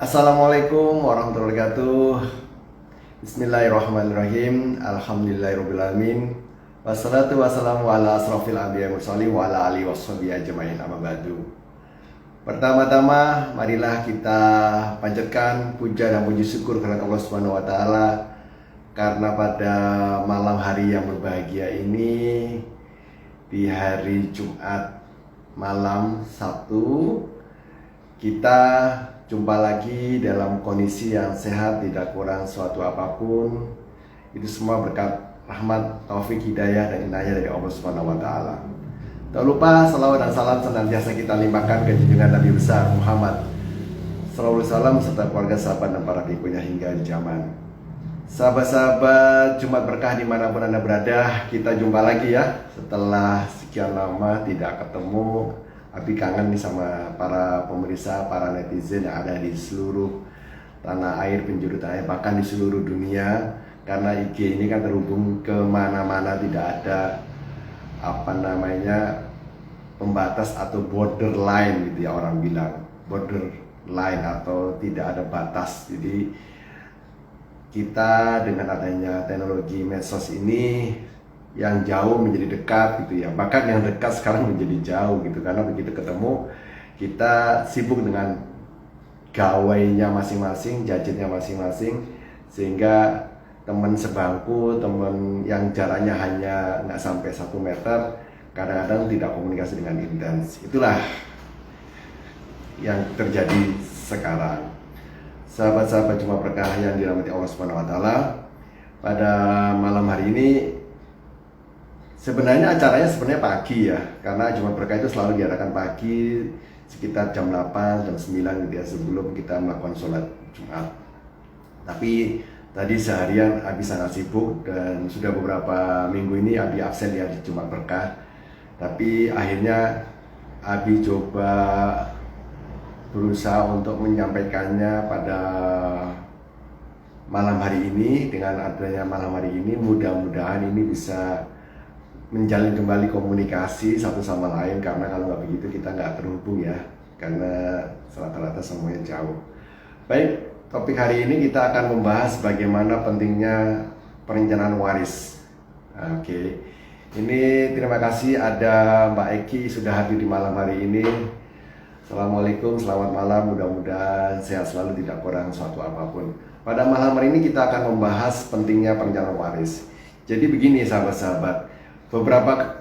Assalamualaikum warahmatullahi wabarakatuh. Bismillahirrahmanirrahim. Alhamdulillahirrahmanirrahim. Wassalatu wassalamu ala asrafil anbiya'i mursalin wa ala alihi washabihi ajmain, amma ba'du. Pertama-tama marilah kita panjatkan puja dan puji syukur kepada Allah Subhanahu wa taala karena pada malam hari yang berbahagia ini, di hari Jumat malam Sabtu, kita jumpa lagi dalam kondisi yang sehat, tidak kurang suatu apapun. Itu semua berkat rahmat, taufik, hidayah, dan inayah dari Allah Subhanahu wa taala. Tak lupa salawat dan salam senantiasa kita limpahkan ke junjungan Nabi besar Muhammad sallallahu alaihi wasallam serta keluarga, sahabat, dan para pengikutnya hingga zaman. Sahabat-sahabat Jumat Berkah dimanapun Anda berada, kita jumpa lagi ya. Setelah sekian lama tidak ketemu, Abi kangen nih sama para pemirsa, para netizen yang ada di seluruh tanah air, penjuru tanah air, bahkan di seluruh dunia. Karena IG ini kan terhubung kemana-mana, tidak ada pembatas atau borderline gitu ya, orang bilang borderline atau tidak ada batas. Jadi kita dengan adanya teknologi medsos ini, yang jauh menjadi dekat gitu ya, bahkan yang dekat sekarang menjadi jauh gitu, karena begitu ketemu kita sibuk dengan gawainya masing-masing, gadgetnya masing-masing, sehingga teman sebangku, teman yang jaraknya hanya nggak sampai 1 meter, kadang-kadang tidak komunikasi dengan intens. Itulah yang terjadi sekarang. Sahabat-sahabat Jumat Berkah yang dirahmati Allah Subhanahu wa taala, pada malam hari ini sebenarnya acaranya pagi ya, karena Jumat Berkah itu selalu diadakan pagi sekitar jam 8, jam 9 gitu ya, sebelum kita melakukan sholat Jumat. Tapi tadi seharian Abi sangat sibuk dan sudah beberapa minggu ini Abi absen ya di Jumat Berkah. Tapi akhirnya Abi coba berusaha untuk menyampaikannya pada malam hari ini. Dengan adanya malam hari ini, mudah-mudahan ini bisa menjalin kembali komunikasi satu sama lain, karena kalau nggak begitu kita nggak terhubung ya, karena rata-rata semuanya jauh. Baik, topik hari ini kita akan membahas bagaimana pentingnya perencanaan waris. Oke, ini terima kasih ada Mbak Eki sudah hadir di malam hari ini. Assalamualaikum, selamat malam, mudah-mudahan sehat selalu, tidak kurang suatu apapun. Pada malam hari ini kita akan membahas pentingnya perencanaan waris. Jadi begini sahabat-sahabat, beberapa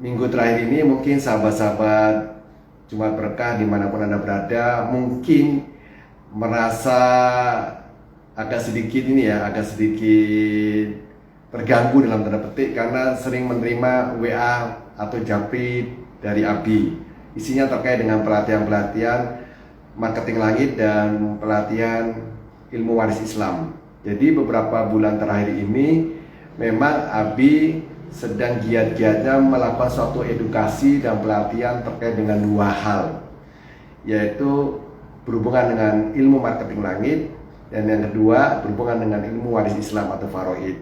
minggu terakhir ini mungkin sahabat-sahabat Jumat Berkah dimanapun Anda berada mungkin merasa agak sedikit terganggu dalam tanda petik, karena sering menerima WA atau japri dari Abi. Isinya terkait dengan pelatihan-pelatihan marketing langit dan pelatihan ilmu waris Islam. Jadi beberapa bulan terakhir ini memang Abi sedang giat-giatnya melakukan suatu edukasi dan pelatihan terkait dengan 2 hal, yaitu berhubungan dengan ilmu marketing langit, dan yang kedua berhubungan dengan ilmu waris Islam atau faraid.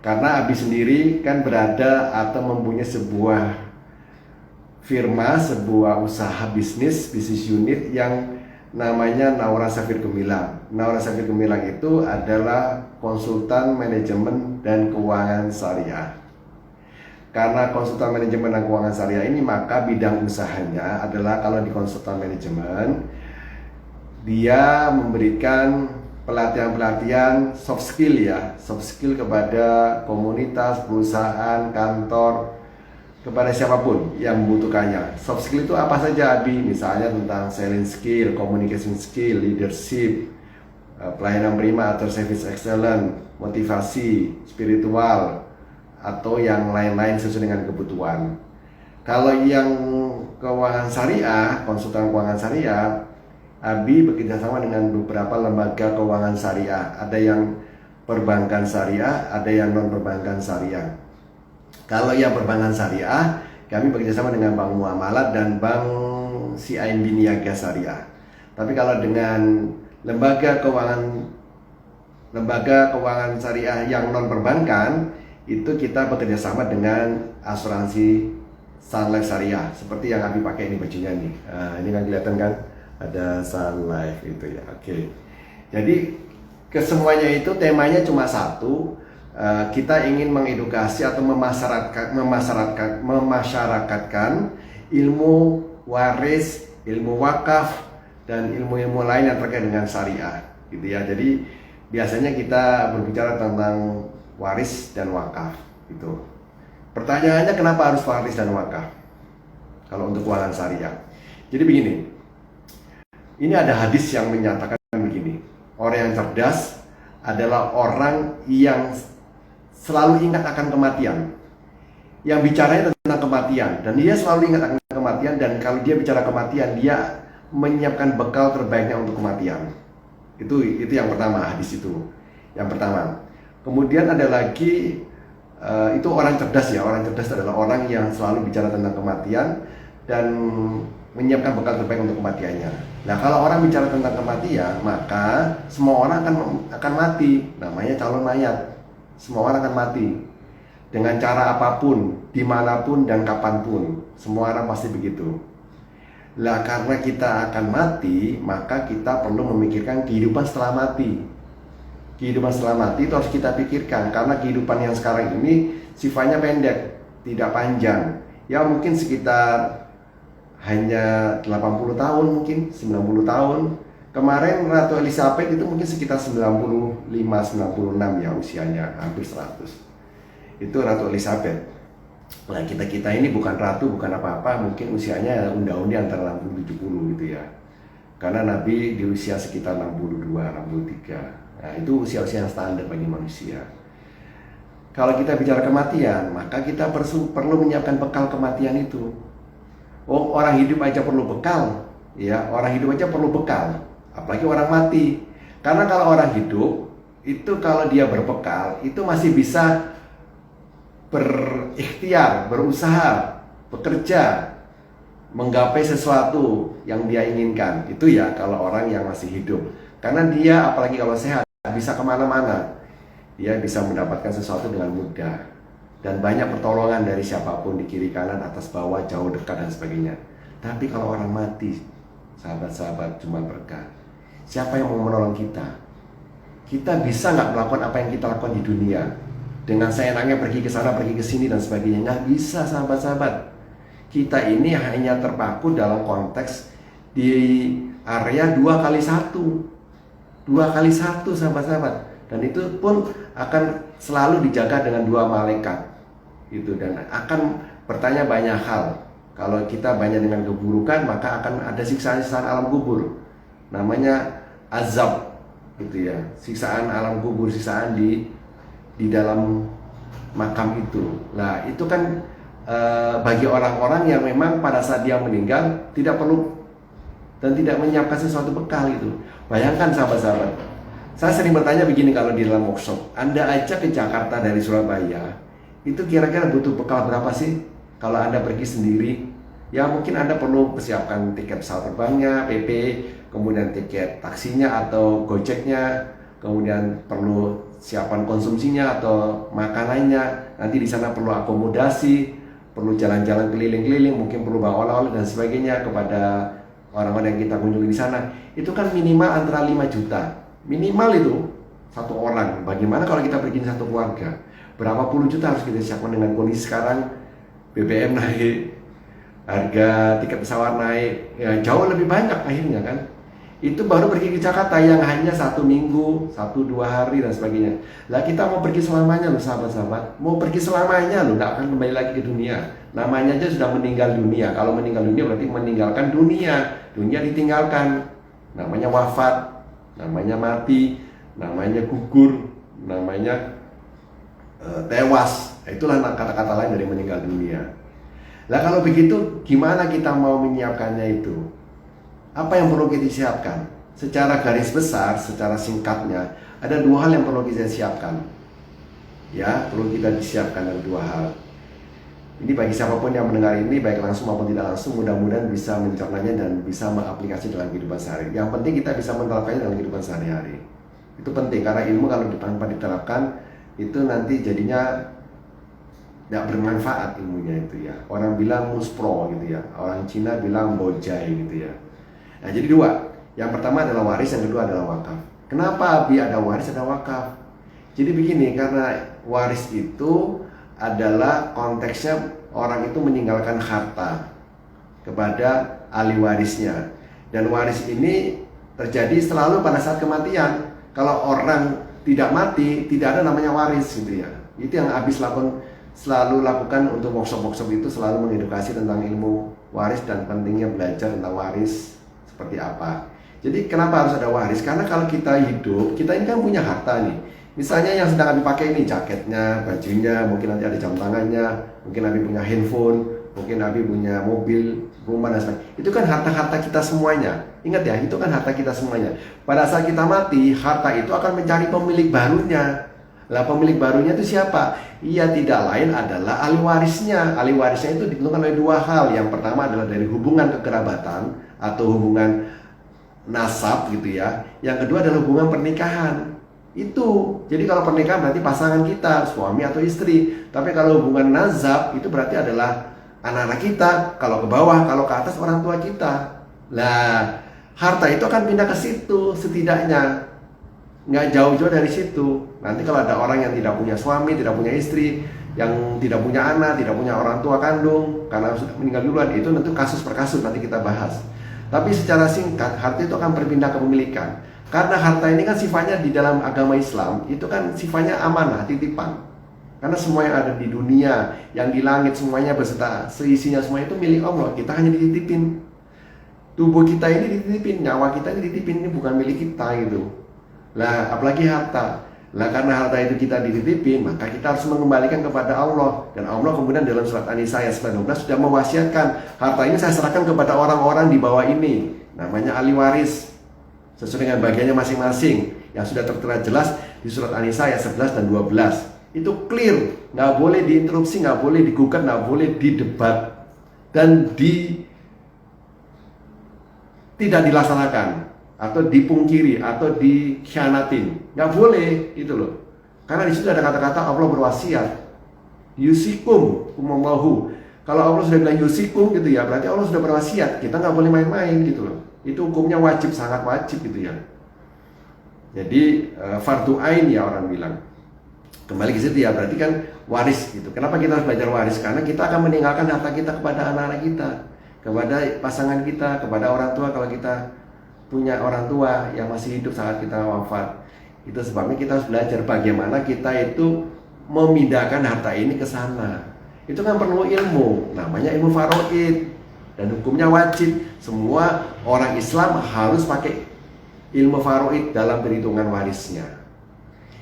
Karena Abi sendiri kan berada atau mempunyai sebuah firma, sebuah usaha bisnis unit yang namanya Naura Safir Gemilang. Naura Safir Gemilang itu adalah konsultan manajemen dan keuangan syariah. Karena konsultan manajemen dan keuangan syariah ini, maka bidang usahanya adalah, kalau di konsultan manajemen, dia memberikan pelatihan-pelatihan soft skill kepada komunitas, perusahaan, kantor, kepada siapapun yang membutuhkannya. Soft skill itu apa saja, Abi? Misalnya tentang selling skill, communication skill, leadership, pelayanan prima atau service excellent, motivasi, spiritual, atau yang lain-lain sesuai dengan kebutuhan. Kalau yang keuangan syariah, konsultan keuangan syariah, Abi bekerjasama dengan beberapa lembaga keuangan syariah. Ada yang perbankan syariah, ada yang non perbankan syariah. Kalau yang perbankan syariah, kami bekerjasama dengan Bank Muamalat dan Bank CIMB Niaga Syariah. Tapi kalau dengan lembaga keuangan syariah yang non perbankan, itu kita bekerja sama dengan asuransi Sun Life Syariah, seperti yang Abi pakai ini bajunya nih. Ini kan kelihatan kan, ada Sun Life itu ya. Oke. Jadi kesemuanya itu temanya cuma satu. Kita ingin mengedukasi atau memasyarakatkan ilmu waris, ilmu wakaf, dan ilmu-ilmu lain yang terkait dengan syariah, gitu ya. Jadi biasanya kita berbicara tentang waris dan wakaf, gitu. Pertanyaannya, kenapa harus waris dan wakaf kalau untuk keuangan syariah? Jadi begini, ini ada hadis yang menyatakan begini, orang yang cerdas adalah orang yang selalu ingat akan kematian, yang bicaranya tentang kematian, dan dia selalu ingat akan kematian, dan kalau dia bicara kematian, dia menyiapkan bekal terbaiknya untuk kematian. Itu yang pertama, hadis itu yang pertama. Kemudian ada lagi, itu orang cerdas ya. Orang cerdas adalah orang yang selalu bicara tentang kematian dan menyiapkan bekal terbaik untuk kematiannya. Nah, kalau orang bicara tentang kematian, maka semua orang akan mati. Namanya calon mayat. Semua orang akan mati dengan cara apapun, dimanapun dan kapanpun. Semua orang pasti begitu. Lah, karena kita akan mati, maka kita perlu memikirkan kehidupan setelah mati. Kehidupan setelah mati itu harus kita pikirkan, karena kehidupan yang sekarang ini sifatnya pendek, tidak panjang. Ya mungkin sekitar hanya 80 tahun, mungkin 90 tahun. Kemarin Ratu Elizabeth itu mungkin sekitar 95-96 ya usianya, hampir 100. Itu Ratu Elizabeth. Nah, kita ini bukan ratu, bukan apa-apa, mungkin usianya unda-undi antara 60-70 gitu ya. Karena Nabi di usia sekitar 62-63. Nah, itu usia-usia yang standar bagi manusia. Kalau kita bicara kematian, maka kita perlu menyiapkan bekal kematian itu. Oh, orang hidup aja perlu bekal, ya. Orang hidup aja perlu bekal, apalagi orang mati. Karena kalau orang hidup itu, kalau dia berbekal, itu masih bisa berikhtiar, berusaha, bekerja, menggapai sesuatu yang dia inginkan. Itu ya kalau orang yang masih hidup. Karena dia, apalagi kalau sehat, bisa kemana-mana. Dia bisa mendapatkan sesuatu dengan mudah. Dan banyak pertolongan dari siapapun, di kiri kanan, atas bawah, jauh dekat dan sebagainya. Tapi kalau orang mati, sahabat-sahabat, cuma berkah. Siapa yang mau menolong kita? Kita bisa nggak melakukan apa yang kita lakukan di dunia dengan seenaknya pergi ke sana, pergi ke sini dan sebagainya? Nggak bisa, sahabat-sahabat. Kita ini hanya terpaku dalam konteks di area 2x1, 2x1, sahabat-sahabat. Dan itu pun akan selalu dijaga dengan 2 malaikat gitu, dan akan bertanya banyak hal. Kalau kita banyak dengan keburukan, maka akan ada siksaan-siksaan alam kubur, namanya azab gitu ya, siksaan alam kubur, siksaan di dalam makam itu. Nah, itu kan bagi orang-orang yang memang pada saat dia meninggal tidak perlu dan tidak menyiapkan sesuatu bekal itu. Bayangkan sahabat-sahabat, saya sering bertanya begini kalau di dalam workshop, Anda aja ke Jakarta dari Surabaya, itu kira-kira butuh bekal berapa sih? Kalau Anda pergi sendiri, ya mungkin Anda perlu persiapkan tiket pesawat terbangnya, PP, kemudian tiket taksinya atau gojeknya, kemudian perlu siapan konsumsinya atau makanannya, nanti di sana perlu akomodasi, perlu jalan-jalan keliling-keliling, mungkin perlu bawa oleh-oleh dan sebagainya kepada orang-orang yang kita kunjungi di sana. Itu kan minimal antara 5 juta. Minimal itu satu orang. Bagaimana kalau kita pergi satu keluarga? Berapa puluh juta harus kita siapkan dengan kondisi sekarang BBM naik, harga tiket pesawat naik, ya jauh lebih banyak akhirnya kan. Itu baru pergi ke Jakarta yang hanya 1 minggu, 1-2 hari dan sebagainya. Lah kita mau pergi selamanya loh sahabat-sahabat. Mau pergi selamanya loh, nggak akan kembali lagi ke dunia. Namanya aja sudah meninggal dunia. Kalau meninggal dunia berarti meninggalkan dunia. Dunia ditinggalkan. Namanya wafat, namanya mati, namanya gugur, namanya tewas. Itulah kata-kata lain dari meninggal dunia. Lah kalau begitu gimana kita mau menyiapkannya itu? Apa yang perlu kita siapkan? Secara garis besar, secara singkatnya, ada 2 hal yang perlu kita siapkan. Ya, perlu kita disiapkan ada 2 hal. Ini bagi siapapun yang mendengar ini, baik langsung maupun tidak langsung, mudah-mudahan bisa mencernanya dan bisa mengaplikasi dalam kehidupan sehari. Yang penting kita bisa menerapkannya dalam kehidupan sehari-hari. Itu penting, karena ilmu kalau tanpa diterapkan, itu nanti jadinya tidak bermanfaat ilmunya itu ya. Orang bilang muspro gitu ya, orang Cina bilang bojai gitu ya. Nah, jadi dua. Yang pertama adalah waris, yang kedua adalah wakaf. Kenapa Abi ada waris, ada wakaf? Jadi begini, karena waris itu adalah konteksnya orang itu meninggalkan harta kepada ahli warisnya. Dan waris ini terjadi selalu pada saat kematian. Kalau orang tidak mati, tidak ada namanya waris gitu ya. Itu yang Abi selalu lakukan untuk workshop-workshop itu, selalu mengedukasi tentang ilmu waris dan pentingnya belajar tentang waris seperti apa. Jadi kenapa harus ada waris? Karena kalau kita hidup, kita ini kan punya harta nih. Misalnya yang sedang Abi pakai ini, jaketnya, bajunya, mungkin nanti ada jam tangannya, mungkin Abi punya handphone, mungkin Abi punya mobil, rumah dan sebagainya. Itu kan harta-harta kita semuanya. Ingat ya, itu kan harta kita semuanya. Pada saat kita mati, harta itu akan mencari pemilik barunya. Lah pemilik barunya itu siapa? Ia tidak lain adalah ahli warisnya. Ahli warisnya itu ditentukan oleh dua hal. Yang pertama adalah dari hubungan kekerabatan atau hubungan nasab gitu ya. Yang kedua adalah hubungan pernikahan. Itu. Jadi kalau pernikahan berarti pasangan kita, suami atau istri. Tapi kalau hubungan nazab itu berarti adalah anak-anak kita. Kalau ke bawah, kalau ke atas orang tua kita. Lah, harta itu akan pindah ke situ setidaknya. Nggak jauh-jauh dari situ. Nanti kalau ada orang yang tidak punya suami, tidak punya istri, yang tidak punya anak, tidak punya orang tua kandung karena sudah meninggal duluan, itu tentu kasus per kasus nanti kita bahas. Tapi secara singkat, harta itu akan berpindah kepemilikan. Karena harta ini kan sifatnya di dalam agama Islam, itu kan sifatnya amanah, titipan. Karena semua yang ada di dunia, yang di langit semuanya beserta seisinya semua itu milik Allah. Kita hanya dititipin. Tubuh kita ini dititipin, nyawa kita ini dititipin, ini bukan milik kita gitu. Lah, apalagi harta. Lah karena harta itu kita dititipin, maka kita harus mengembalikan kepada Allah. Dan Allah kemudian dalam surat An-Nisa ayat 19 sudah mewasiatkan, harta ini saya serahkan kepada orang-orang di bawah ini, namanya ahli waris, sesuai dengan bagiannya masing-masing, yang sudah tertera jelas di surat An-Nisa ayat 11 dan 12. Itu clear, nggak boleh diinterupsi, nggak boleh digugat, nggak boleh didebat, dan tidak dilaksanakan atau dipungkiri atau dikhianatin, nggak boleh itu loh. Karena di situ ada kata-kata Allah berwasiat, yusikum umallahu. Kalau Allah sudah bilang yusikum gitu ya, berarti Allah sudah berwasiat. Kita nggak boleh main-main gitu loh. Itu hukumnya wajib, sangat wajib gitu ya. Jadi fardu ain ya orang bilang. Kembali ke situ ya, berarti kan waris gitu. Kenapa kita harus belajar waris? Karena kita akan meninggalkan harta kita kepada anak-anak kita, kepada pasangan kita, kepada orang tua kalau kita punya orang tua yang masih hidup saat kita wafat. Itu sebabnya kita harus belajar bagaimana kita itu memindahkan harta ini ke sana. Itu kan perlu ilmu, namanya ilmu faraid, dan hukumnya wajib. Semua orang Islam harus pakai ilmu faraid dalam perhitungan warisnya.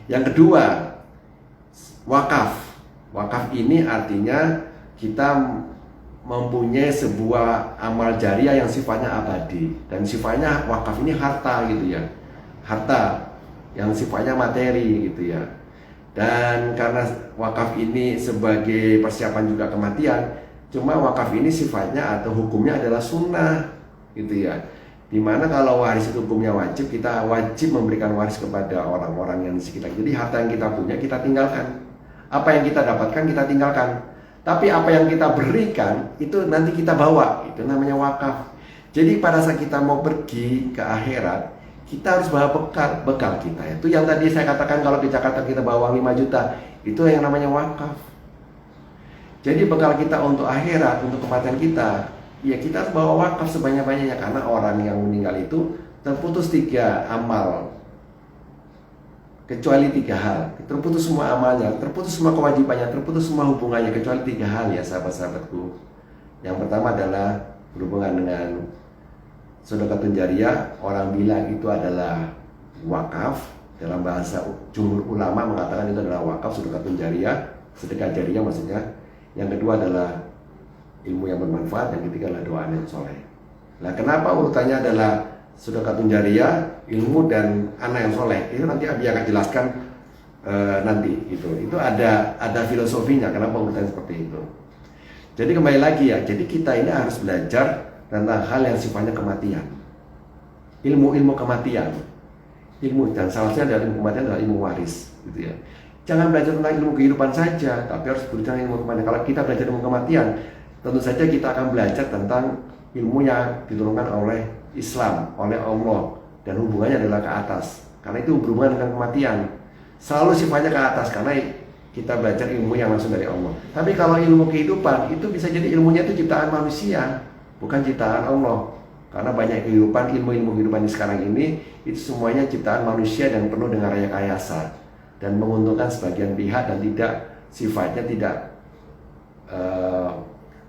Yang kedua, wakaf. Wakaf ini artinya kita mempunyai sebuah amal jariah yang sifatnya abadi, dan sifatnya wakaf ini harta gitu ya, harta yang sifatnya materi gitu ya. Dan karena wakaf ini sebagai persiapan juga kematian, cuma wakaf ini sifatnya atau hukumnya adalah sunnah gitu ya, dimana kalau waris itu hukumnya wajib, kita wajib memberikan waris kepada orang-orang yang di sekitar. Jadi harta yang kita punya kita tinggalkan, apa yang kita dapatkan kita tinggalkan. Tapi apa yang kita berikan itu nanti kita bawa, itu namanya wakaf. Jadi pada saat kita mau pergi ke akhirat, kita harus bawa bekal kita. Itu yang tadi saya katakan, kalau di Jakarta kita bawa 5 juta, itu yang namanya wakaf. Jadi bekal kita untuk akhirat, untuk kematian kita, ya kita harus bawa wakaf sebanyak-banyaknya. Karena orang yang meninggal itu terputus 3 amal, kecuali 3 hal. Terputus semua amalnya, terputus semua kewajibannya, terputus semua hubungannya, kecuali 3 hal ya sahabat-sahabatku. Yang pertama adalah berhubungan dengan sedekah jariyah. Orang bilang itu adalah wakaf. Dalam bahasa jumhur ulama mengatakan itu adalah wakaf, sedekah jariyah, sedekah jariyah maksudnya. Yang kedua adalah ilmu yang bermanfaat, yang ketiga adalah doa yang soleh. Nah, kenapa urutannya adalah sedekah jariyah, ilmu, dan anak yang soleh? Itu nanti Abi akan jelaskan nanti. Itu ada filosofinya kenapa urutan seperti itu. Jadi kembali lagi ya, jadi kita ini harus belajar tentang hal yang sifatnya kematian, ilmu kematian, dan salah satunya dari ilmu kematian adalah ilmu waris, gitu ya. Jangan belajar tentang ilmu kehidupan saja, tapi harus belajar ilmu kematian. Kalau kita belajar ilmu kematian, tentu saja kita akan belajar tentang ilmu yang diturunkan oleh Islam oleh Allah, dan hubungannya adalah ke atas, karena itu berhubungan dengan kematian. Selalu sifatnya ke atas karena kita belajar ilmu yang langsung dari Allah. Tapi kalau ilmu kehidupan itu bisa jadi ilmunya itu ciptaan manusia, bukan ciptaan Allah. Karena banyak kehidupan, ilmu-ilmu kehidupan di sekarang ini itu semuanya ciptaan manusia dan penuh dengan rekayasa dan menguntungkan sebagian pihak dan tidak sifatnya tidak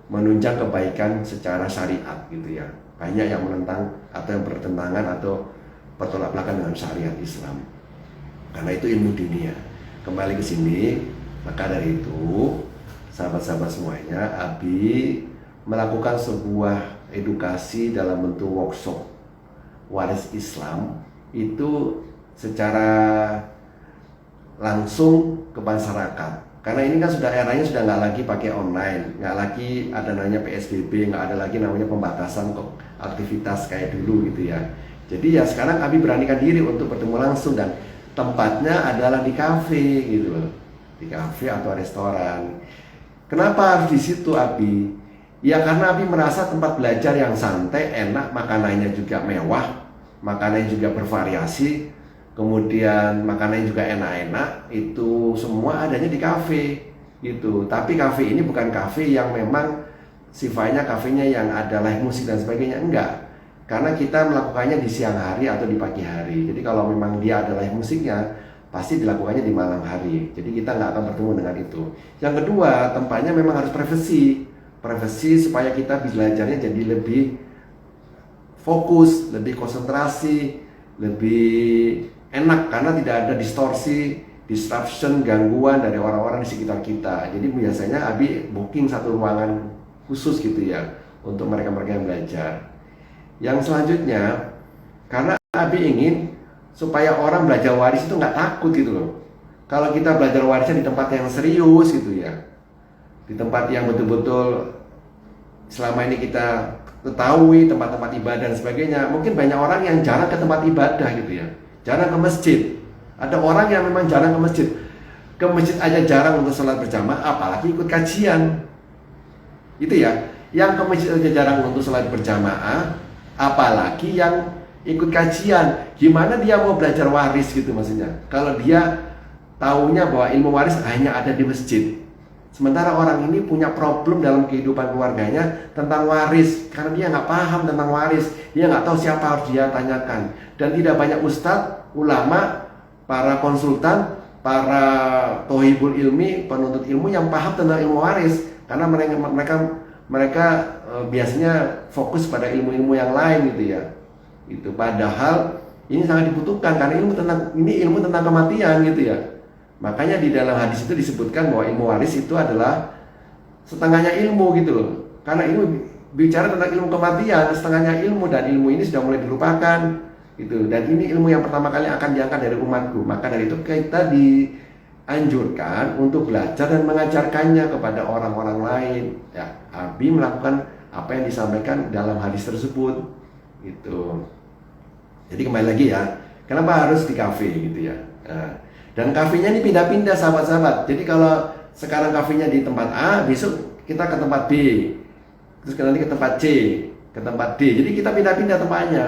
menunjang kebaikan secara syariat gitu ya. Banyak yang menentang atau yang bertentangan atau bertolak belakang dengan syariat Islam. Karena itu ilmu dunia. Kembali ke sini, maka dari itu sahabat-sahabat semuanya, Abi melakukan sebuah edukasi dalam bentuk workshop waris Islam itu secara langsung ke masyarakat. Karena ini kan sudah eranya sudah nggak lagi pakai online, nggak lagi ada namanya PSBB, nggak ada lagi namanya pembatasan aktivitas kayak dulu gitu ya. Jadi ya sekarang Abi beranikan diri untuk bertemu langsung, dan tempatnya adalah di kafe gitu loh, di kafe atau restoran. Kenapa harus di situ Abi? Ya karena Abi merasa tempat belajar yang santai, enak, makanannya juga mewah, makanannya juga bervariasi, kemudian makanannya juga enak-enak, itu semua adanya di kafe gitu. Tapi kafe ini bukan kafe yang memang sifatnya kafenya yang ada live musik dan sebagainya, enggak. Karena kita melakukannya di siang hari atau di pagi hari. Jadi kalau memang dia ada live musiknya, pasti dilakukannya di malam hari. Jadi kita nggak akan bertemu dengan itu. Yang kedua, tempatnya memang harus privasi supaya kita belajarnya jadi lebih fokus, lebih konsentrasi, lebih enak karena tidak ada distorsi, disruption, gangguan dari orang-orang di sekitar kita. Jadi biasanya Abi booking satu ruangan khusus gitu ya untuk mereka-mereka yang belajar. Yang selanjutnya, karena Abi ingin supaya orang belajar waris itu nggak takut gitu loh. Kalau kita belajar warisnya di tempat yang serius gitu ya, di tempat yang betul-betul selama ini kita ketahui, tempat-tempat ibadah dan sebagainya. Mungkin banyak orang yang jarang ke tempat ibadah gitu ya, jarang ke masjid. Ada orang yang memang jarang ke masjid. Ke masjid aja jarang untuk sholat berjamaah, apalagi ikut kajian. Itu ya, yang ke masjid aja jarang untuk sholat berjamaah, apalagi yang ikut kajian. Gimana dia mau belajar waris gitu maksudnya, kalau dia taunya bahwa ilmu waris hanya ada di masjid. Sementara orang ini punya problem dalam kehidupan keluarganya tentang waris, karena dia nggak paham tentang waris, dia nggak tahu siapa harus dia tanyakan. Dan tidak banyak ustadz, ulama, para konsultan, para tohibul ilmi, penuntut ilmu yang paham tentang ilmu waris, karena mereka biasanya fokus pada ilmu-ilmu yang lain gitu ya. Itu padahal ini sangat dibutuhkan karena ini ilmu tentang kematian gitu ya. Makanya di dalam hadis itu disebutkan bahwa ilmu waris itu adalah setengahnya ilmu gitu loh. Karena ilmu bicara tentang ilmu kematian, setengahnya ilmu, dan ilmu ini sudah mulai dilupakan gitu. Dan ini ilmu yang pertama kali akan diangkat dari umatku. Maka dari itu kita dianjurkan untuk belajar dan mengajarkannya kepada orang-orang lain. Ya, Abi melakukan apa yang disampaikan dalam hadis tersebut gitu. Jadi kembali lagi ya, kenapa harus di kafe gitu ya. Nah, dan kafenya ini pindah-pindah sahabat-sahabat. Jadi kalau sekarang kafenya di tempat A, besok kita ke tempat B, terus nanti ke tempat C, ke tempat D. Jadi kita pindah-pindah tempatnya.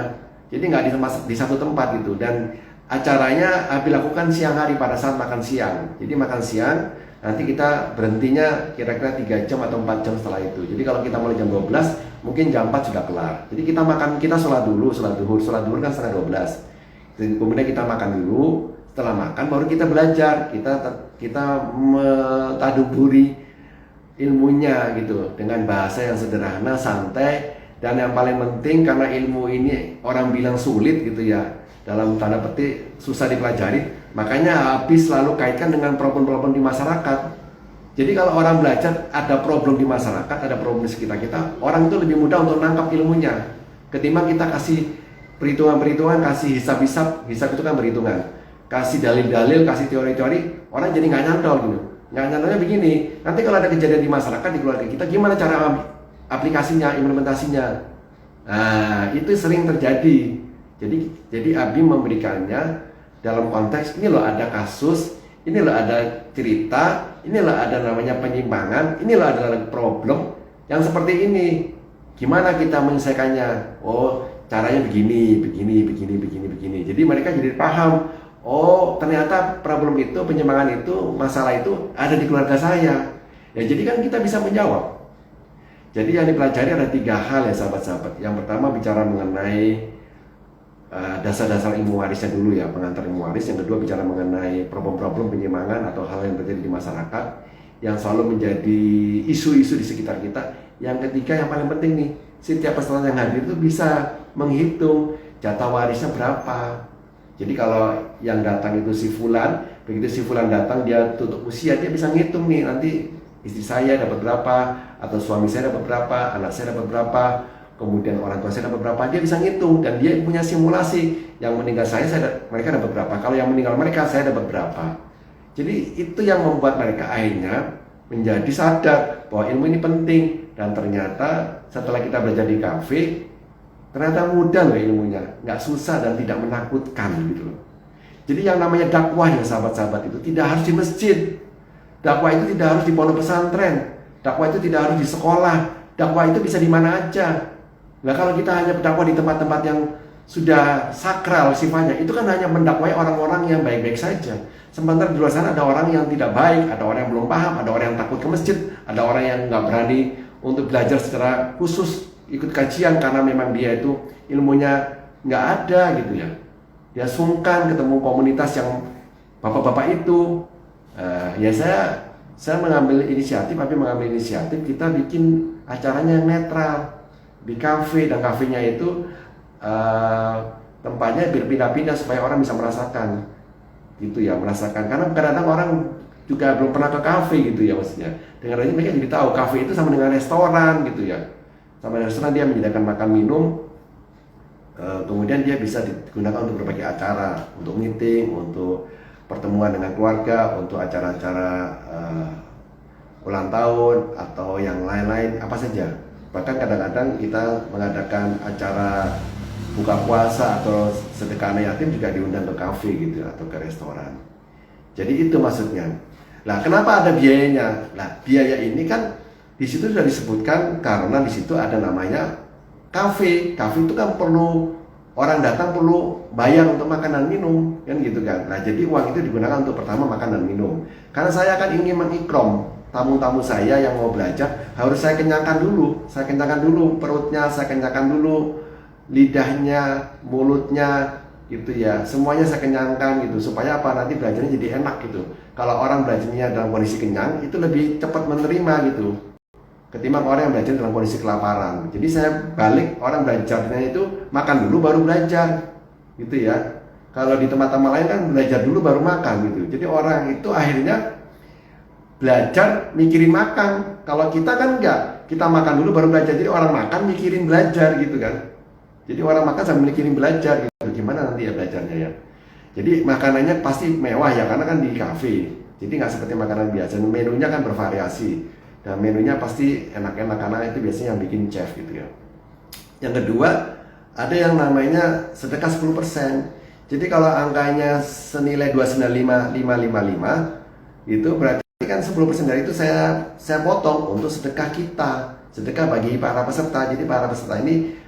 Jadi nggak di satu tempat gitu. Dan acaranya Abi lakukan siang hari pada saat makan siang. Jadi makan siang, nanti kita berhentinya kira-kira 3 jam atau 4 jam setelah itu. Jadi kalau kita mulai jam 12, mungkin jam 4 sudah kelar. Jadi kita sholat duhur kan setengah 12. Kemudian kita makan dulu. Setelah makan baru kita belajar, kita mentadaburi ilmunya gitu dengan bahasa yang sederhana, santai, dan yang paling penting karena ilmu ini orang bilang sulit gitu ya, dalam tanda petik susah dipelajari, makanya Abi selalu kaitkan dengan problem-problem di masyarakat. Jadi kalau orang belajar ada problem di masyarakat, ada problem di sekitar kita, orang itu lebih mudah untuk nangkap ilmunya ketimbang kita kasih perhitungan-perhitungan, kasih hisab-hisab itu kan perhitungan, kasih dalil-dalil, kasih teori-teori, orang jadi nggak nyantol gitu. Nggak nyantolnya begini, nanti kalau ada kejadian di masyarakat, di keluarga kita, gimana cara aplikasinya, implementasinya? Nah, itu sering terjadi. Jadi Abi memberikannya dalam konteks, ini loh ada kasus, ini loh ada cerita, ini loh ada namanya penyimpangan, ini loh ada problem yang seperti ini. Gimana kita menyelesaikannya? Oh, caranya begini, begini, begini, begini, begini. Jadi mereka jadi paham, oh ternyata problem itu, penyimpangan itu, masalah itu ada di keluarga saya. Ya jadi kan kita bisa menjawab. Jadi yang dipelajari ada 3 hal ya sahabat-sahabat. Yang pertama bicara mengenai dasar-dasar ilmu warisnya dulu ya, pengantar ilmu waris. Yang kedua bicara mengenai problem-problem penyimpangan atau hal yang terjadi di masyarakat yang selalu menjadi isu-isu di sekitar kita. Yang ketiga yang paling penting nih, setiap peserta yang hadir itu bisa menghitung jatah warisnya berapa. Jadi kalau yang datang itu si Fulan, begitu si Fulan datang dia tutup usia, dia bisa ngitung nih nanti istri saya dapat berapa, atau suami saya dapat berapa, anak saya dapat berapa, kemudian orang tua saya dapat berapa, dia bisa ngitung dan dia punya simulasi. Yang meninggal mereka dapat berapa, kalau yang meninggal mereka saya dapat berapa. Jadi itu yang membuat mereka akhirnya menjadi sadar bahwa ilmu ini penting. Dan ternyata setelah kita belajar di kafe, ternyata mudah loh ilmunya, nggak susah dan tidak menakutkan gitu loh. Jadi yang namanya dakwah ya sahabat-sahabat itu tidak harus di masjid. Dakwah itu tidak harus di pondok pesantren. Dakwah itu tidak harus di sekolah. Dakwah itu bisa di mana aja. Nah kalau kita hanya berdakwah di tempat-tempat yang sudah sakral sifatnya, itu kan hanya mendakwai orang-orang yang baik-baik saja. Sementara di luar sana ada orang yang tidak baik, ada orang yang belum paham, ada orang yang takut ke masjid, ada orang yang nggak berani untuk belajar secara khusus, ikut kajian karena memang dia itu ilmunya nggak ada gitu ya. Dia sungkan ketemu komunitas yang bapak-bapak itu. Ya saya mengambil inisiatif, kita bikin acaranya yang netral di kafe, dan kafenya itu tempatnya berpindah-pindah supaya orang bisa merasakan gitu ya, karena kadang-kadang orang juga belum pernah ke kafe gitu ya, maksudnya dengan ini mereka jadi tahu kafe itu sama dengan restoran gitu ya. Sama restoran dia menyediakan makan minum, kemudian dia bisa digunakan untuk berbagai acara, untuk meeting, untuk pertemuan dengan keluarga, untuk acara-acara ulang tahun atau yang lain-lain apa saja. Bahkan kadang-kadang kita mengadakan acara buka puasa atau sedekah anak yatim juga diundang ke kafe gitu atau ke restoran. Jadi itu maksudnya. Nah, kenapa ada biayanya? Nah, biaya ini kan di situ sudah disebutkan karena di situ ada namanya kafe. Kafe itu kan perlu orang datang perlu bayar untuk makan dan minum, kan gitu kan. Nah, jadi uang itu digunakan untuk pertama makan dan minum. Karena saya kan ingin mengikrom tamu-tamu saya yang mau belajar, harus saya kenyangkan dulu. Saya kenyangkan dulu perutnya, saya kenyangkan dulu lidahnya, mulutnya gitu ya. Semuanya saya kenyangkan gitu supaya apa? Nanti belajarnya jadi enak gitu. Kalau orang belajarnya dalam kondisi kenyang, itu lebih cepat menerima gitu ketimbang orang yang belajar dalam kondisi kelaparan. Jadi saya balik, orang belajarnya itu makan dulu baru belajar gitu ya. Kalau di tempat-tempat lain kan belajar dulu baru makan gitu. Jadi orang itu akhirnya belajar mikirin makan. Kalau kita kan enggak, kita makan dulu baru belajar. Jadi orang makan mikirin belajar gitu kan. Jadi orang makan sambil mikirin belajar gitu. Gimana nanti ya belajarnya ya. Jadi makanannya pasti mewah ya, karena kan di kafe. Jadi nggak seperti makanan biasa. Menunya kan bervariasi. Dan menunya pasti enak-enak karena itu biasanya yang bikin chef gitu ya. Yang kedua, ada yang namanya sedekah 10%. Jadi kalau angkanya senilai 295.555 itu berarti kan 10% dari itu saya potong untuk sedekah kita. Sedekah bagi para peserta. Jadi para peserta ini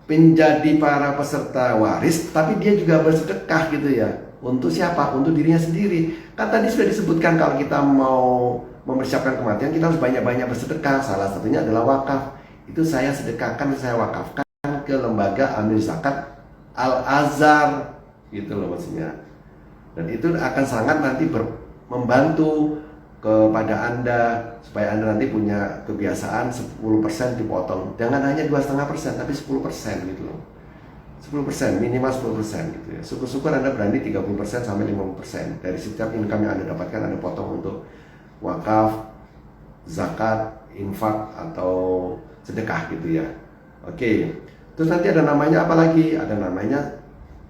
menjadi para peserta waris, tapi dia juga bersedekah gitu ya. Untuk siapa? Untuk dirinya sendiri. Kan tadi sudah disebutkan kalau kita mau mempersiapkan kematian, kita harus banyak-banyak bersedekah. Salah satunya adalah wakaf. Itu saya sedekahkan, saya wakafkan ke lembaga amil zakat Al-Azhar gitu loh maksudnya. Dan itu akan sangat nanti membantu kepada Anda supaya Anda nanti punya kebiasaan 10% dipotong. Jangan hanya 2,5%, tapi 10% gitu loh. 10%, minimal 10% gitu ya. Syukur-syukur Anda berani 30% sampai 50%. Dari setiap income yang Anda dapatkan, Anda potong untuk wakaf, zakat, infak, atau sedekah gitu ya. Oke. Terus nanti ada namanya apa lagi? Ada namanya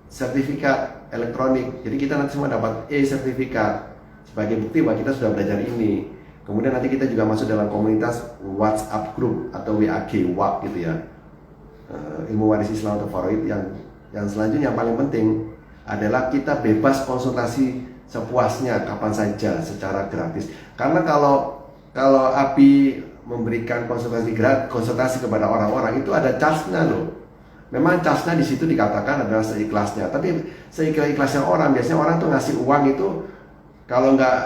sertifikat elektronik. Jadi kita nanti semua dapat e-sertifikat sebagai bukti bahwa kita sudah belajar ini. Kemudian nanti kita juga masuk dalam komunitas WhatsApp group atau WAG, WAG gitu ya. Ilmu waris Islam atau Faraid. Yang selanjutnya yang paling penting adalah kita bebas konsultasi sepuasnya kapan saja secara gratis. Karena kalau API memberikan konsultasi kepada orang-orang itu ada charge-nya loh. Memang casnya di situ dikatakan adalah seikhlasnya, tapi seikhlas-ikhlasnya orang, biasanya orang tuh ngasih uang itu kalau nggak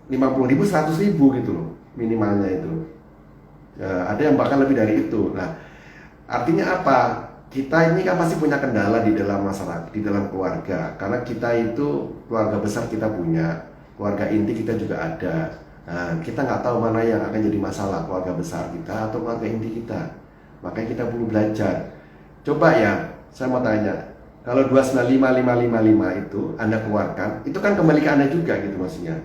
50.000, 100.000 gitu loh minimalnya itu. Ya, ada yang bahkan lebih dari itu. Nah, artinya apa? Kita ini kan pasti punya kendala di dalam masyarakat, di dalam keluarga, karena kita itu keluarga besar kita punya, keluarga inti kita juga ada. Nah, kita nggak tahu mana yang akan jadi masalah, keluarga besar kita atau keluarga inti kita. Makanya kita perlu belajar. Coba ya, saya mau tanya, kalau 295.555 itu Anda keluarkan, itu kan kembali ke Anda juga gitu maksudnya.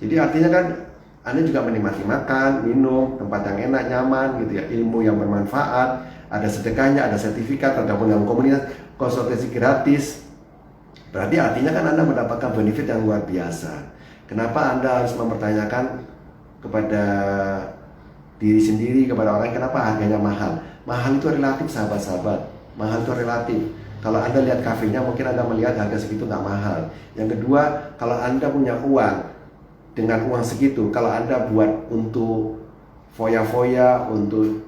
Jadi artinya kan Anda juga menikmati makan, minum, tempat yang enak, nyaman gitu ya, ilmu yang bermanfaat, ada sedekahnya, ada sertifikat, ada dalam komunitas, konsultasi gratis. Berarti artinya kan Anda mendapatkan benefit yang luar biasa. Kenapa Anda harus mempertanyakan kepada diri sendiri, kepada orang, kenapa harganya mahal? Mahal itu relatif, sahabat-sahabat. Mahal itu relatif. Kalau Anda lihat kafenya, mungkin Anda melihat harga segitu nggak mahal. Yang kedua, kalau Anda punya uang, dengan uang segitu, kalau Anda buat untuk foya-foya, untuk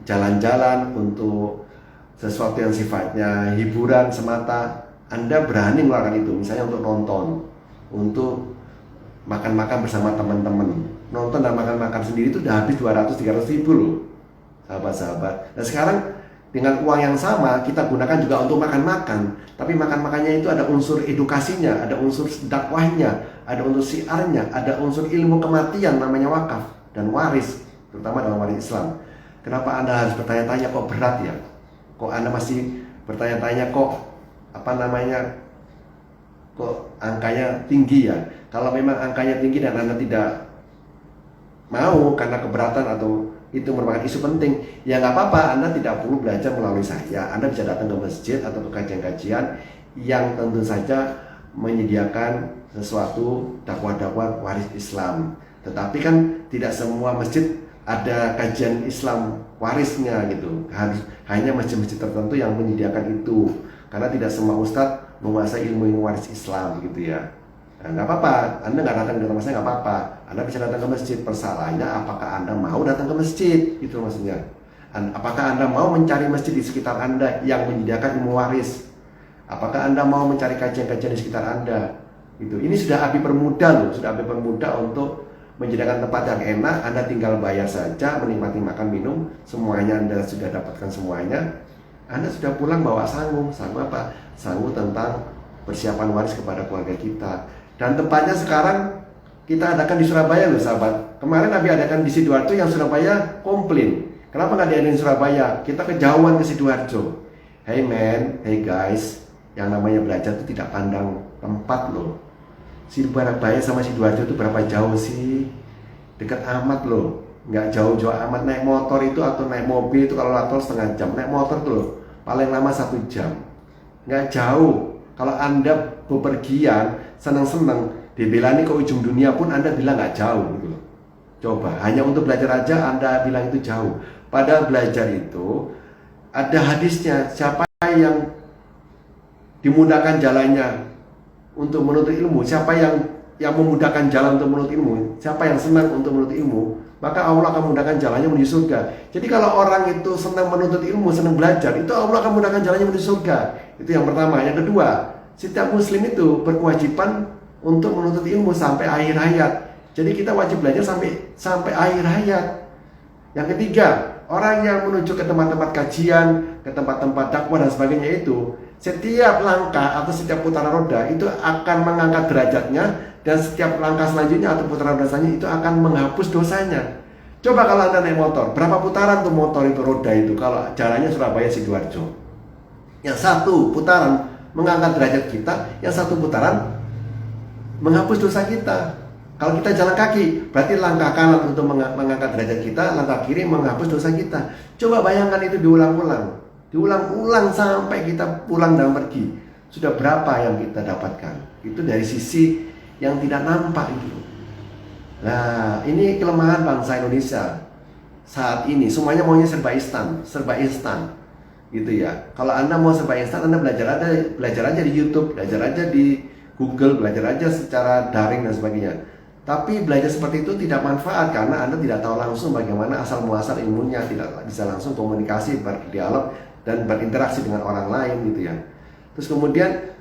jalan-jalan, untuk sesuatu yang sifatnya hiburan semata, Anda berani melakukan itu. Misalnya untuk nonton, untuk makan-makan bersama teman-teman. Nonton dan makan-makan sendiri itu udah habis 200-300 ribu loh, sahabat-sahabat. Nah sekarang dengan uang yang sama kita gunakan juga untuk makan-makan, tapi makan-makannya itu ada unsur edukasinya, ada unsur dakwahnya, ada unsur syiarnya, ada unsur ilmu kematian namanya wakaf dan waris, terutama dalam waris Islam. Kenapa Anda harus bertanya-tanya kok berat ya? Kok Anda masih bertanya-tanya kok kok angkanya tinggi ya? Kalau memang angkanya tinggi dan Anda tidak mau karena keberatan atau itu merupakan isu penting, ya nggak apa-apa, Anda tidak perlu belajar melalui saya. Anda bisa datang ke masjid atau ke kajian-kajian yang tentu saja menyediakan sesuatu dakwah-dakwah waris Islam. Tetapi kan tidak semua masjid ada kajian Islam warisnya gitu. Hanya masjid-masjid tertentu yang menyediakan itu. Karena tidak semua ustadz menguasai ilmu waris Islam gitu ya. Nah, nggak apa-apa, Anda nggak datang ke tempat saya nggak apa-apa. Anda bisa datang ke masjid. Persoalannya apakah Anda mau datang ke masjid? Itu maksudnya. Apakah Anda mau mencari masjid di sekitar Anda yang menyediakan ilmu waris? Apakah Anda mau mencari kajian-kajian di sekitar Anda? Gitu. Ini sudah Abi permudah loh, sudah Abi permudah untuk menyediakan tempat yang enak. Anda tinggal bayar saja, menikmati makan minum, semuanya Anda sudah dapatkan semuanya. Anda sudah pulang bawa sangu apa? Sangu tentang persiapan waris kepada keluarga kita. Dan tempatnya sekarang kita adakan di Surabaya loh sahabat. Kemarin Abi adakan di Sidoarjo, yang Surabaya komplain. Kenapa nggak diadain di Surabaya? Kita kejauhan ke Sidoarjo. Hey man, hey guys, yang namanya belajar itu tidak pandang tempat loh. Surabaya sama Sidoarjo itu berapa jauh sih? Dekat amat loh. Nggak jauh-jauh amat. Naik motor itu atau naik mobil itu kalau tol setengah jam. Naik motor tuh loh, paling lama 1 jam. Nggak jauh. Kalau Anda bepergian, senang-senang, dibelani ke ujung dunia pun Anda bilang nggak jauh gitu loh. Coba, hanya untuk belajar aja Anda bilang itu jauh. Padahal belajar itu ada hadisnya. Siapa yang dimudahkan jalannya untuk menuntut ilmu, siapa yang memudahkan jalan untuk menuntut ilmu, siapa yang senang untuk menuntut ilmu, maka Allah akan memudahkan jalannya menuju surga. Jadi kalau orang itu senang menuntut ilmu, senang belajar, itu Allah akan memudahkan jalannya menuju surga. Itu yang pertama. Yang kedua, setiap muslim itu berkewajiban untuk menuntut ilmu sampai akhir hayat. Jadi kita wajib belajar sampai akhir hayat. Yang ketiga, orang yang menuju ke tempat-tempat kajian, ke tempat-tempat dakwah dan sebagainya itu, setiap langkah atau setiap putaran roda itu akan mengangkat derajatnya, dan setiap langkah selanjutnya atau putaran roda selanjutnya itu akan menghapus dosanya. Coba kalau Anda naik motor, berapa putaran tuh motor itu, roda itu, kalau jalannya Surabaya Sidoarjo? Yang satu putaran mengangkat derajat kita, yang satu putaran menghapus dosa kita. Kalau kita jalan kaki, berarti langkah kanan untuk mengangkat derajat kita, langkah kiri menghapus dosa kita. Coba bayangkan itu diulang-ulang. Diulang-ulang sampai kita pulang dan pergi. Sudah berapa yang kita dapatkan? Itu dari sisi yang tidak nampak itu. Nah, ini kelemahan bangsa Indonesia saat ini. Semuanya maunya serba instan. Gitu ya. Kalau Anda mau serba instan, Anda belajar aja di YouTube, belajar aja di Google, belajar aja secara daring dan sebagainya. Tapi belajar seperti itu tidak manfaat karena Anda tidak tahu langsung bagaimana asal muasal ilmunya, tidak bisa langsung komunikasi, berdialog dan berinteraksi dengan orang lain gitu ya. Terus kemudian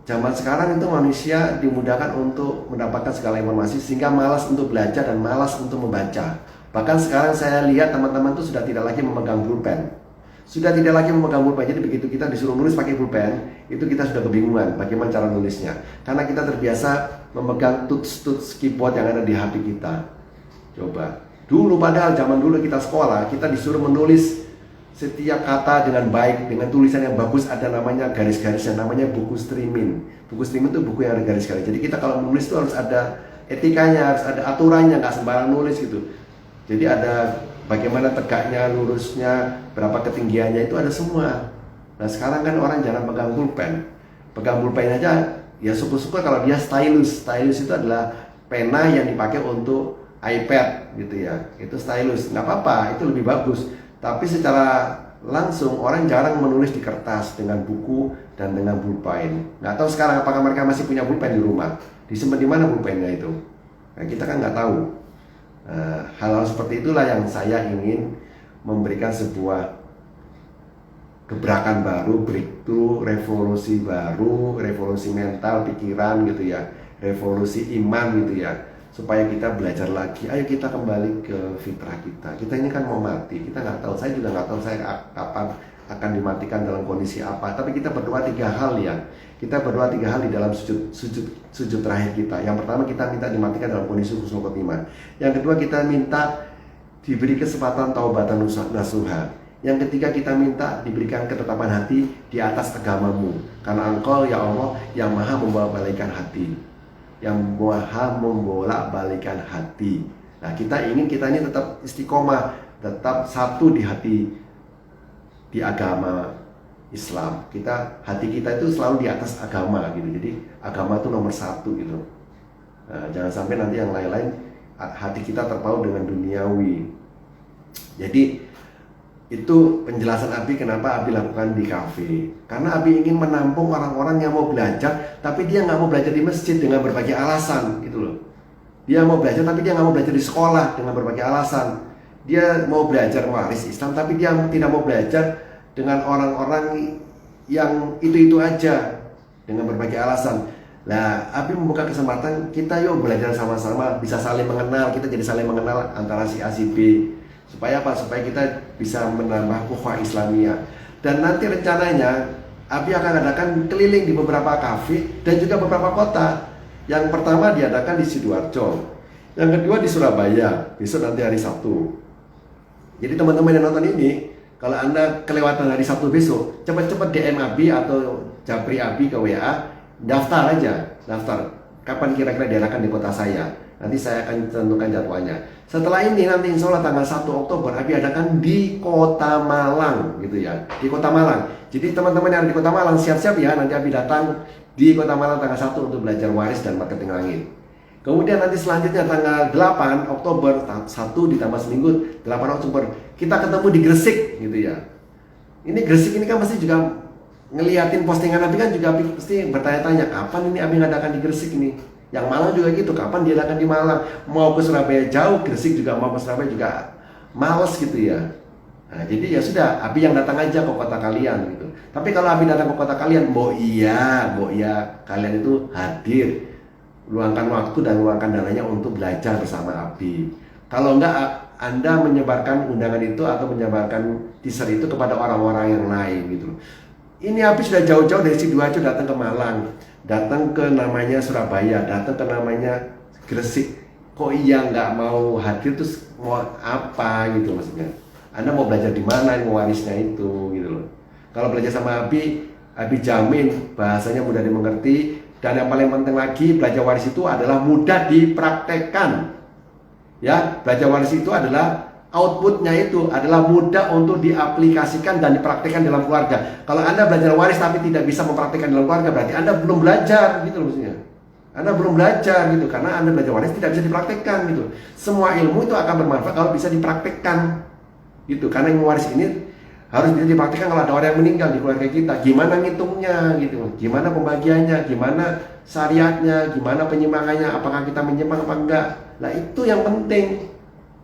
zaman sekarang itu manusia dimudahkan untuk mendapatkan segala informasi sehingga malas untuk belajar dan malas untuk membaca. Bahkan sekarang saya lihat teman-teman itu sudah tidak lagi memegang pulpen. Sudah tidak lagi memegang pulpen. Jadi begitu kita disuruh nulis pakai pulpen, itu kita sudah kebingungan bagaimana cara nulisnya. Karena kita terbiasa memegang tuts keyboard yang ada di HP kita. Coba. Dulu padahal zaman dulu kita sekolah, kita disuruh menulis setiap kata dengan baik, dengan tulisan yang bagus, ada namanya garis-garis yang namanya buku streaming. Buku streaming itu buku yang ada garis-garis. Jadi kita kalau menulis itu harus ada etikanya, harus ada aturannya, nggak sembarang nulis gitu. Jadi ada bagaimana tegaknya, lurusnya, berapa ketinggiannya, itu ada semua. Nah sekarang kan orang jarang pegang pulpen. Pegang pulpen aja, ya syukur-syukur kalau dia stylus. Stylus itu adalah pena yang dipakai untuk iPad gitu ya. Itu stylus, nggak apa-apa, itu lebih bagus. Tapi secara langsung orang jarang menulis di kertas dengan buku dan dengan pulpen. Nggak tahu sekarang apakah mereka masih punya pulpen di rumah. Disimpan di mana pulpennya itu? Nah, kita kan nggak tahu. Hal-hal seperti itulah yang saya ingin memberikan sebuah gebrakan baru, breakthrough, revolusi baru, revolusi mental, pikiran gitu ya, revolusi iman gitu ya, supaya kita belajar lagi. Ayo kita kembali ke fitrah kita. Kita ini kan mau mati, kita nggak tahu. Saya juga nggak tahu saya kapan akan dimatikan dalam kondisi apa. Tapi kita berdoa 3 hal ya. Kita berdoa 3 hal di dalam sujud terakhir kita. Yang pertama kita minta dimatikan dalam kondisi husnul khotimah. Yang kedua kita minta diberi kesempatan taubatan nasuha. Yang ketiga kita minta diberikan ketetapan hati di atas agamamu. Karena Engkau ya Allah yang maha membolak-balikan hati, yang maha membolak-balikan hati. Nah kita ini tetap istiqomah, tetap satu di hati, di agama Islam. Hati kita itu selalu di atas agama gitu. Jadi agama itu nomor 1 gitu. Nah, jangan sampai nanti yang lain-lain hati kita terpaut dengan duniawi. Jadi itu penjelasan Abi kenapa Abi lakukan di kafe. Karena Abi ingin menampung orang-orang yang mau belajar, tapi dia nggak mau belajar di masjid dengan berbagai alasan gitu loh. Dia mau belajar tapi dia nggak mau belajar di sekolah dengan berbagai alasan. Dia mau belajar waris Islam tapi dia tidak mau belajar dengan orang-orang yang itu-itu aja dengan berbagai alasan. Nah, Abi membuka kesempatan kita yuk belajar sama-sama, bisa saling mengenal, kita jadi saling mengenal antara si A si B. Supaya apa? Supaya kita bisa menambah ukhuwah Islamiyah. Dan nanti rencananya Abi akan adakan keliling di beberapa kafe dan juga beberapa kota. Yang pertama diadakan di Sidoarjo, yang kedua di Surabaya, besok nanti hari Sabtu. Jadi teman-teman yang nonton ini, kalau Anda kelewatan hari Sabtu besok, cepat-cepat DM Abi atau Japri Abi ke WA, daftar aja, daftar. Kapan kira-kira diadakan di kota saya? Nanti saya akan tentukan jadwalnya. Setelah ini nanti insya Allah tanggal 1 Oktober Abi adakan di Kota Malang gitu ya, di Kota Malang. Jadi teman-teman yang ada di Kota Malang siap-siap ya, nanti Abi datang di Kota Malang tanggal 1 untuk belajar waris dan marketing langit. Kemudian nanti selanjutnya tanggal 8 Oktober, 1 ditambah seminggu, 8 Oktober, kita ketemu di Gresik gitu ya. Ini Gresik ini kan pasti juga ngeliatin postingan Abi kan juga pasti bertanya-tanya, kapan ini Abi ngadakan di Gresik ini? Yang Malang juga gitu, kapan diadakan di Malang? Mau ke Surabaya jauh, Gresik juga mau ke Surabaya juga males gitu ya. Nah, jadi ya sudah, Abi yang datang aja ke kota kalian gitu. Tapi kalau Abi datang ke kota kalian, mbok iya, kalian itu hadir. Luangkan waktu dan luangkan dananya untuk belajar bersama Abi. Kalau enggak, Anda menyebarkan undangan itu atau menyebarkan teaser itu kepada orang-orang yang lain gitu loh. Ini Abi sudah jauh-jauh dari Sidoarjo datang ke Malang, datang ke namanya Surabaya, datang ke namanya Gresik. Kok iya nggak mau hadir, terus mau apa gitu maksudnya? Anda mau belajar di mana yang warisnya itu gitu loh. Kalau belajar sama Abi jamin bahasanya mudah dimengerti. Dan yang paling penting lagi, belajar waris itu adalah mudah dipraktekkan. Ya, belajar waris itu adalah outputnya itu adalah mudah untuk diaplikasikan dan dipraktekkan dalam keluarga. Kalau Anda belajar waris tapi tidak bisa mempraktekkan dalam keluarga, berarti Anda belum belajar gitu loh maksudnya. Anda belum belajar gitu, karena Anda belajar waris tidak bisa dipraktekkan gitu. Semua ilmu itu akan bermanfaat kalau bisa dipraktekkan gitu. Karena ilmu waris ini harus bisa dipraktikkan kalau ada orang yang meninggal di keluarga kita. Gimana ngitungnya gitu, gimana pembagiannya, gimana syariatnya, gimana penyimpangannya, apakah kita menyimpang apa enggak. Nah itu yang penting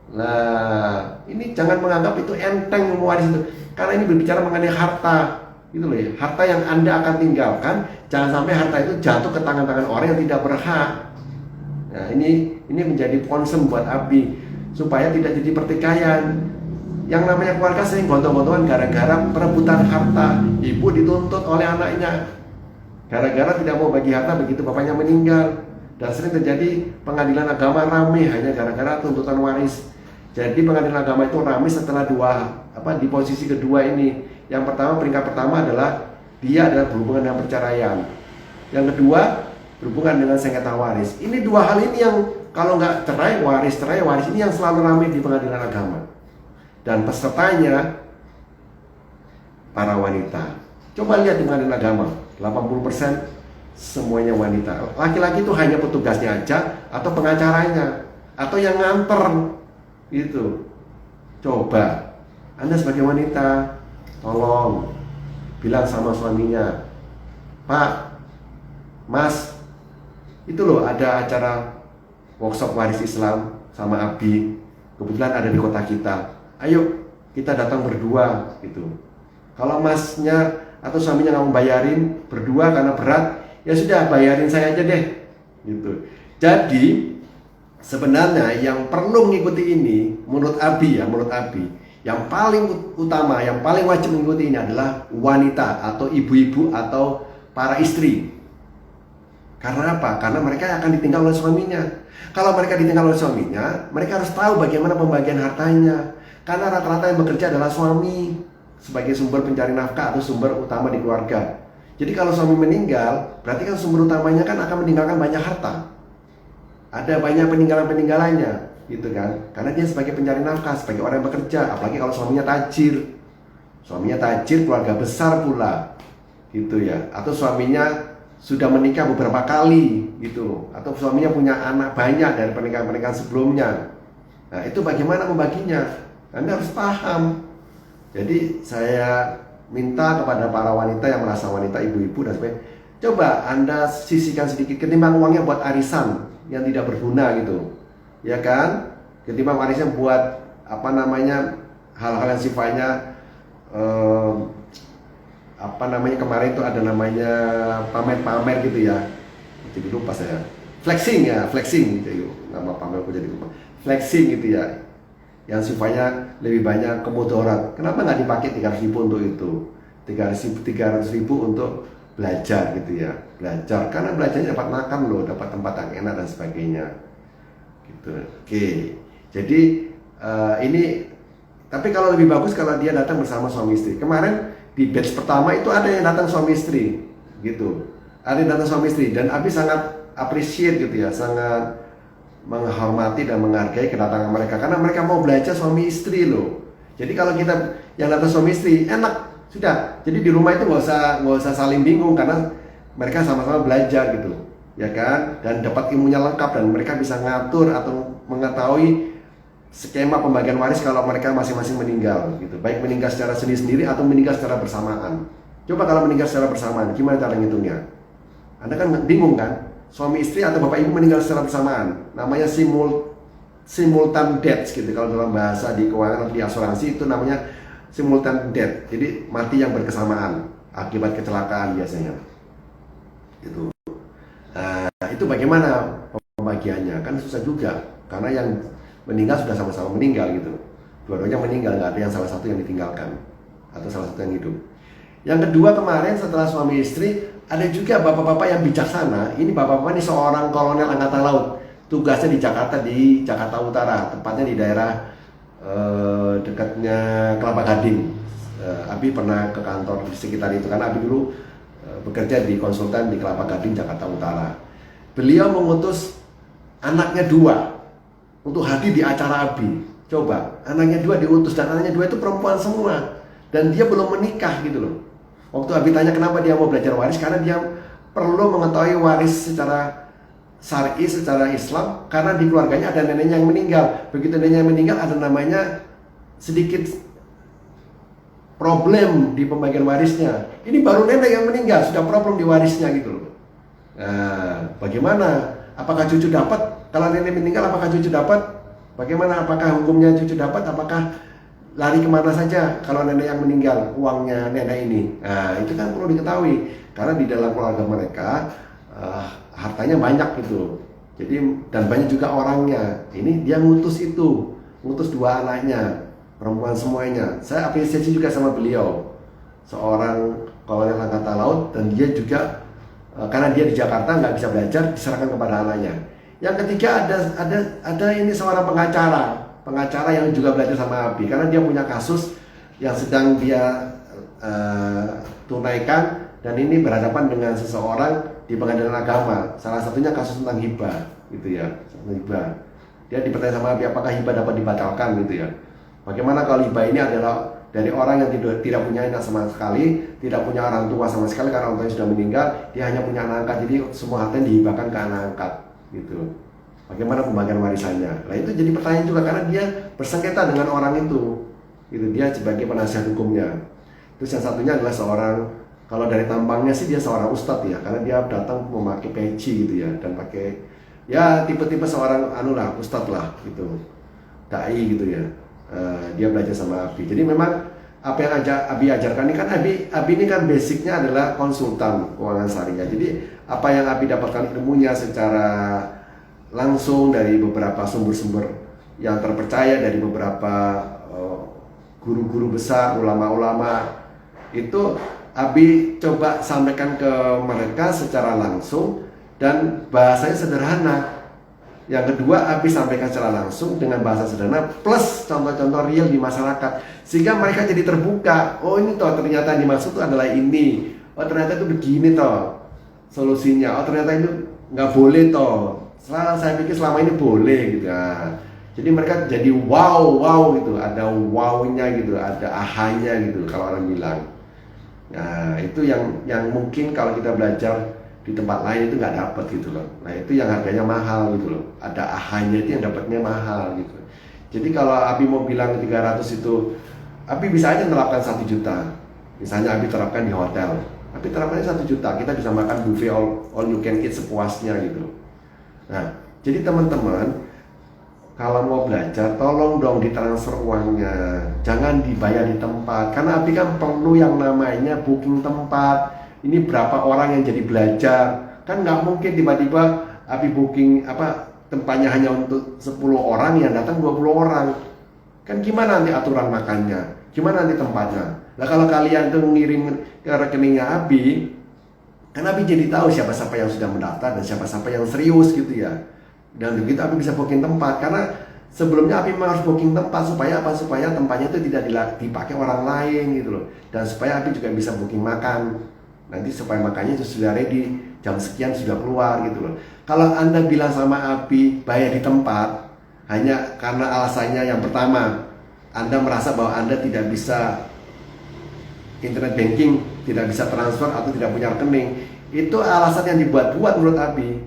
Nah, ini jangan menganggap itu enteng mewaris itu, karena ini berbicara mengenai harta, gitu loh ya. Harta yang Anda akan tinggalkan, jangan sampai harta itu jatuh ke tangan-tangan orang yang tidak berhak. Nah, ini menjadi concern buat Abi supaya tidak jadi pertikaian. Yang namanya keluarga sering gontok-gontokan gara-gara perebutan harta. Ibu dituntut oleh anaknya gara-gara tidak mau bagi harta begitu bapaknya meninggal. Dan sering terjadi pengadilan agama rame hanya gara-gara tuntutan waris. Jadi pengadilan agama itu rame setelah di posisi kedua ini. Yang pertama, peringkat pertama adalah dia adalah berhubungan dengan perceraian. Yang kedua, berhubungan dengan sengketa waris. Ini dua hal ini yang kalau nggak cerai waris ini yang selalu ramai di pengadilan agama. Dan pesertanya para wanita. Coba lihat di pengadilan agama, 80% semuanya wanita. Laki-laki itu hanya petugasnya aja atau pengacaranya atau yang nganter gitu. Coba Anda sebagai wanita, tolong bilang sama suaminya, Pak, Mas, itu loh ada acara workshop waris Islam sama Abi, kebetulan ada di kota kita. Ayo kita datang berdua gitu. Kalau masnya atau suaminya nggak mau bayarin berdua karena berat, ya sudah bayarin saya aja deh gitu. Jadi sebenarnya yang perlu mengikuti ini menurut Abi, yang paling utama, yang paling wajib mengikuti ini adalah wanita atau ibu-ibu atau para istri. Karena apa? Karena mereka akan ditinggal oleh suaminya. Kalau mereka ditinggal oleh suaminya, mereka harus tahu bagaimana pembagian hartanya. Karena rata-rata yang bekerja adalah suami sebagai sumber pencari nafkah atau sumber utama di keluarga. Jadi kalau suami meninggal, berarti kan sumber utamanya kan akan meninggalkan banyak harta. Ada banyak peninggalan-peninggalannya, gitu kan? Karena dia sebagai pencari nafkah, sebagai orang yang bekerja. Apalagi kalau suaminya tajir. Suaminya tajir, keluarga besar pula, gitu ya. Atau suaminya sudah menikah beberapa kali, gitu. Atau suaminya punya anak banyak dari pernikahan-pernikahan sebelumnya. Nah, itu bagaimana membaginya? Anda harus paham. Jadi saya minta kepada para wanita yang merasa wanita, ibu-ibu dan sebagainya, coba Anda sisihkan sedikit ketimbang uangnya buat arisan yang tidak berguna gitu, ya kan? Ketimbang arisan buat hal-hal yang sifatnya kemarin itu ada namanya pamer-pamer gitu ya. Jadi lupa saya. Flexing gitu. Nama pamerku jadi lupa. Flexing gitu ya. Yang sifatnya lebih banyak kemudarat. Kenapa nggak dipakai 300.000 untuk itu? 300.000 untuk belajar gitu ya. Belajar, karena belajarnya dapat makan loh, dapat tempat yang enak dan sebagainya. Gitu. Oke. Jadi ini, tapi kalau lebih bagus kalau dia datang bersama suami istri. Kemarin di batch pertama itu ada yang datang suami istri, gitu. Ada yang datang suami istri dan Abi sangat appreciate gitu ya, sangat menghormati dan menghargai kedatangan mereka karena mereka mau belajar suami istri loh. Jadi kalau kita yang datang suami istri enak sudah. Jadi di rumah itu nggak usah saling bingung karena mereka sama-sama belajar gitu, ya kan? Dan dapat ilmunya lengkap dan mereka bisa ngatur atau mengetahui skema pembagian waris kalau mereka masing-masing meninggal gitu. Baik meninggal secara sendiri-sendiri atau meninggal secara bersamaan. Coba kalau meninggal secara bersamaan, gimana cara ngitungnya? Anda kan bingung kan? Suami istri atau bapak ibu meninggal secara bersamaan, namanya simultan deaths gitu. Kalau dalam bahasa di keuangan atau di asuransi itu namanya simultan death. Jadi mati yang berkesamaan akibat kecelakaan biasanya. Gitu. Nah, itu bagaimana pembagiannya? Kan susah juga karena yang meninggal sudah sama-sama meninggal gitu. Dua-duanya meninggal, nggak ada yang salah satu yang ditinggalkan atau salah satu yang hidup. Yang kedua, kemarin setelah suami istri ada juga bapak-bapak yang bijaksana. Ini bapak-bapak ini seorang kolonel angkatan laut. Tugasnya di Jakarta Utara, tepatnya di daerah dekatnya Kelapa Gading. Abi pernah ke kantor di sekitar itu karena Abi dulu bekerja di konsultan di Kelapa Gading, Jakarta Utara. Beliau mengutus anaknya 2 untuk hadir di acara Abi. Coba, anaknya 2 diutus dan anaknya 2 itu perempuan semua dan dia belum menikah gitu loh. Waktu Abi tanya kenapa dia mau belajar waris, karena dia perlu mengetahui waris secara syar'i, secara Islam, karena di keluarganya ada neneknya yang meninggal. Begitu neneknya yang meninggal, ada namanya sedikit problem di pembagian warisnya. Ini baru nenek yang meninggal, sudah problem di warisnya gitu loh. Nah, bagaimana? Apakah cucu dapat? Kalau nenek meninggal, apakah cucu dapat? Bagaimana, apakah hukumnya cucu dapat, apakah lari kemana saja kalau nenek yang meninggal, uangnya nenek ini. Nah, itu kan perlu diketahui, karena di dalam keluarga mereka hartanya banyak gitu. Jadi, dan banyak juga orangnya. Ini dia ngutus dua anaknya, perempuan semuanya. Saya apresiasi juga sama beliau, seorang kolonel angkatan laut, dan dia juga karena dia di Jakarta nggak bisa belajar, diserahkan kepada anaknya. Yang ketiga ada ini seorang pengacara yang juga belajar sama Abi, karena dia punya kasus yang sedang dia tunaikan, dan ini berhadapan dengan seseorang di pengadilan agama. Salah satunya kasus tentang hibah, gitu ya, hibah. Dia dipertanya sama Abi, apakah hibah dapat dibatalkan, gitu ya. Bagaimana kalau hibah ini adalah dari orang yang tidak punya anak sama sekali, tidak punya orang tua sama sekali karena orang tuanya sudah meninggal, dia hanya punya anak angkat, jadi semua hartanya dihibahkan ke anak angkat, gitu. Bagaimana pembagian warisannya? Nah, itu jadi pertanyaan juga, karena dia bersengketa dengan orang itu, gitu. Dia sebagai penasihat hukumnya. Terus yang satunya adalah seorang, kalau dari tampangnya sih dia seorang ustadz ya, karena dia datang memakai peci gitu ya, dan pakai ya tipe-tipe seorang ustadz lah gitu, dai gitu ya. Dia belajar sama Abi. Jadi memang apa yang Abi ajarkan ini kan, Abi ini kan basicnya adalah konsultan keuangan syariah. Jadi apa yang Abi dapatkan ilmunya secara langsung dari beberapa sumber-sumber yang terpercaya, dari beberapa guru-guru besar, ulama-ulama, itu Abi coba sampaikan ke mereka secara langsung dan bahasanya sederhana. Yang kedua, Abi sampaikan secara langsung dengan bahasa sederhana plus contoh-contoh real di masyarakat, sehingga mereka jadi terbuka. Oh, ini toh ternyata yang dimaksud itu adalah ini. Oh, ternyata itu begini toh solusinya. Oh, ternyata itu nggak boleh toh. Saya pikir selama ini boleh gitu. Nah, jadi mereka jadi wow gitu. Ada wow-nya gitu, ada ahanya gitu kalau orang bilang. Nah, itu yang mungkin kalau kita belajar di tempat lain itu nggak dapat gitu loh. Nah, itu yang harganya mahal gitu loh. Ada ahanya itu yang dapatnya mahal gitu. Jadi kalau Abi mau bilang 300 itu, Abi bisa aja menerapkan 1 juta. Misalnya Abi terapkan di hotel, Abi terapkannya 1 juta. Kita bisa makan buffet all you can eat sepuasnya gitu. Nah, jadi teman-teman, kalau mau belajar, tolong dong ditransfer uangnya, jangan dibayar di tempat. Karena Abi kan perlu yang namanya booking tempat. Ini berapa orang yang jadi belajar? Kan nggak mungkin tiba-tiba Abi booking tempatnya hanya untuk 10 orang, yang datang 20 orang. Kan gimana nanti aturan makannya? Gimana nanti tempatnya? Nah, kalau kalian tuh ngirim ke rekeningnya Abi, kan Abi jadi tahu siapa-siapa yang sudah mendaftar dan siapa-siapa yang serius gitu ya. Dan begitu Abi bisa booking tempat, karena sebelumnya Abi memang harus booking tempat supaya apa? Supaya tempatnya itu tidak dipakai orang lain gitu loh. Dan supaya Abi juga bisa booking makan. Nanti supaya makannya itu sudah ready, jam sekian sudah keluar gitu loh. Kalau Anda bilang sama Abi bayar di tempat hanya karena alasannya yang pertama, Anda merasa bahwa Anda tidak bisa internet banking, tidak bisa transfer atau tidak punya rekening, itu alasan yang dibuat-buat menurut Abi.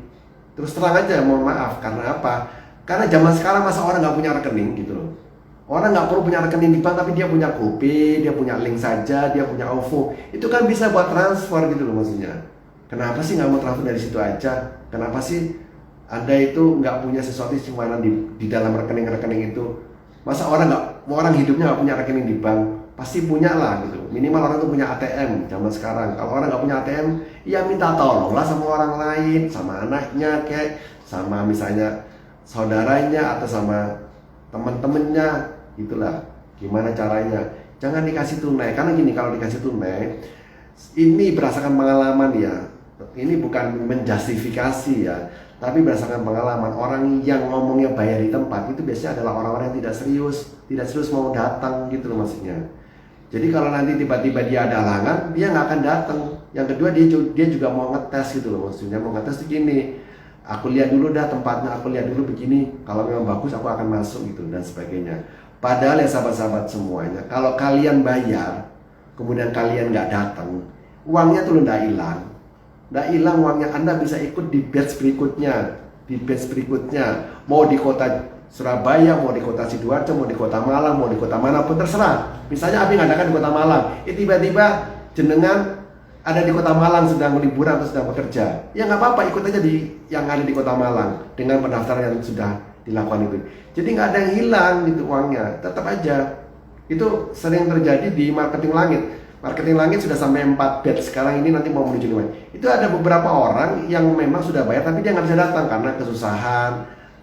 Terus terang aja, mohon maaf, karena apa? Karena zaman sekarang masa orang nggak punya rekening gitu loh. Orang nggak perlu punya rekening di bank, tapi dia punya GoPay, dia punya link saja, dia punya OVO. Itu kan bisa buat transfer gitu loh maksudnya. Kenapa sih nggak mau transfer dari situ aja? Kenapa sih Anda itu nggak punya sesuatu simpanan di dalam rekening-rekening itu? Masa orang hidupnya nggak punya rekening di bank? Pasti punya lah gitu. Minimal orang tuh punya ATM zaman sekarang. Kalau orang nggak punya ATM, ya minta tolong lah sama orang lain, sama anaknya kayak, sama misalnya saudaranya atau sama teman-temannya, itulah gimana caranya. Jangan dikasih tunai, karena gini, kalau dikasih tunai, ini berdasarkan pengalaman ya, ini bukan menjustifikasi ya, tapi berdasarkan pengalaman. Orang yang ngomongnya bayar di tempat itu biasanya adalah orang-orang yang tidak serius mau datang gitu loh maksudnya. Jadi kalau nanti tiba-tiba dia ada halangan, dia nggak akan datang. Yang kedua, dia juga mau ngetes gitu loh maksudnya. Mau ngetes tuh gini, aku lihat dulu dah tempatnya, aku lihat dulu begini, kalau memang bagus aku akan masuk gitu dan sebagainya. Padahal ya sahabat-sahabat semuanya, kalau kalian bayar kemudian kalian nggak datang, uangnya tuh nggak hilang uangnya. Anda bisa ikut di batch berikutnya, mau di kota Surabaya, mau di kota Sidoarjo, mau di kota Malang, mau di kota manapun terserah. Misalnya Abi ngadakan di kota Malang, tiba-tiba jenengan ada di kota Malang sedang liburan atau sedang bekerja, ya nggak apa-apa, ikut aja di yang ada di kota Malang dengan pendaftaran yang sudah dilakukan itu. Jadi nggak ada yang hilang gitu uangnya, tetap aja. Itu sering terjadi di marketing langit. Marketing langit sudah sampai 4 batch, sekarang ini nanti mau menuju 5. Itu ada beberapa orang yang memang sudah bayar tapi dia nggak bisa datang karena kesusahan.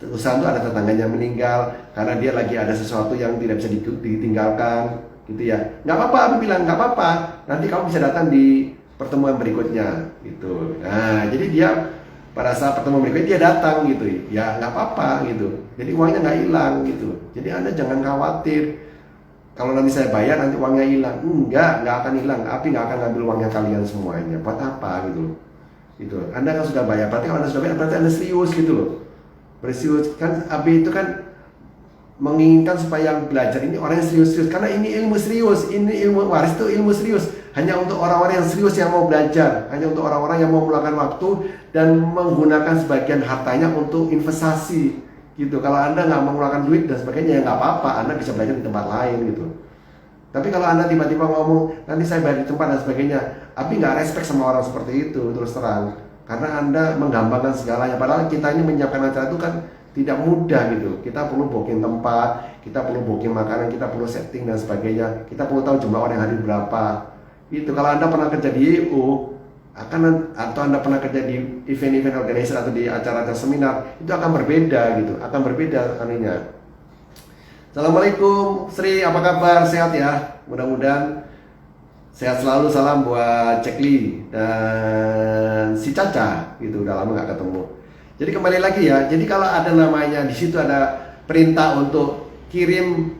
Kesusahan itu ada tetangganya meninggal, karena dia lagi ada sesuatu yang tidak bisa ditinggalkan gitu ya. Nggak apa-apa, Abi bilang nggak apa-apa, nanti kamu bisa datang di pertemuan berikutnya gitu. Nah jadi dia pada saat pertemuan berikutnya dia datang gitu ya, nggak apa-apa gitu. Jadi uangnya nggak hilang gitu. Jadi Anda jangan khawatir kalau nanti saya bayar nanti uangnya hilang. Nggak akan hilang. Api nggak akan ngambil uangnya kalian semuanya. Buat apa gitu loh. Gitu. Anda kan sudah bayar. Berarti kalau Anda sudah bayar berarti Anda serius gitu loh. Berserius kan. Abi itu kan menginginkan supaya yang belajar ini orang yang serius-serius. Karena ini ilmu serius. Ini ilmu waris itu ilmu serius. Hanya untuk orang-orang yang serius yang mau belajar. Hanya untuk orang-orang yang mau meluangkan waktu dan menggunakan sebagian hartanya untuk investasi. Gitu. Kalau Anda nggak mengeluarkan duit dan sebagainya ya nggak apa-apa, Anda bisa belajar di tempat lain gitu. Tapi kalau Anda tiba-tiba ngomong nanti saya bayar di tempat dan sebagainya, Abi nggak respect sama orang seperti itu terus terang, karena Anda menggampangkan segalanya. Padahal kita ini menyiapkan acara itu kan tidak mudah gitu. Kita perlu booking tempat, kita perlu booking makanan, kita perlu setting dan sebagainya. Kita perlu tahu jumlah orang yang hadir berapa. Itu kalau Anda pernah kerja di IU atau Anda pernah kerja di event-event organizer atau di acara-acara seminar, itu akan berbeda gitu, akan berbeda anunya. Assalamualaikum Sri, apa kabar? Sehat ya? Mudah-mudahan sehat selalu. Salam buat Cekli dan si Caca gitu, udah lama nggak ketemu. Jadi kembali lagi ya, jadi kalau ada namanya di situ ada perintah untuk kirim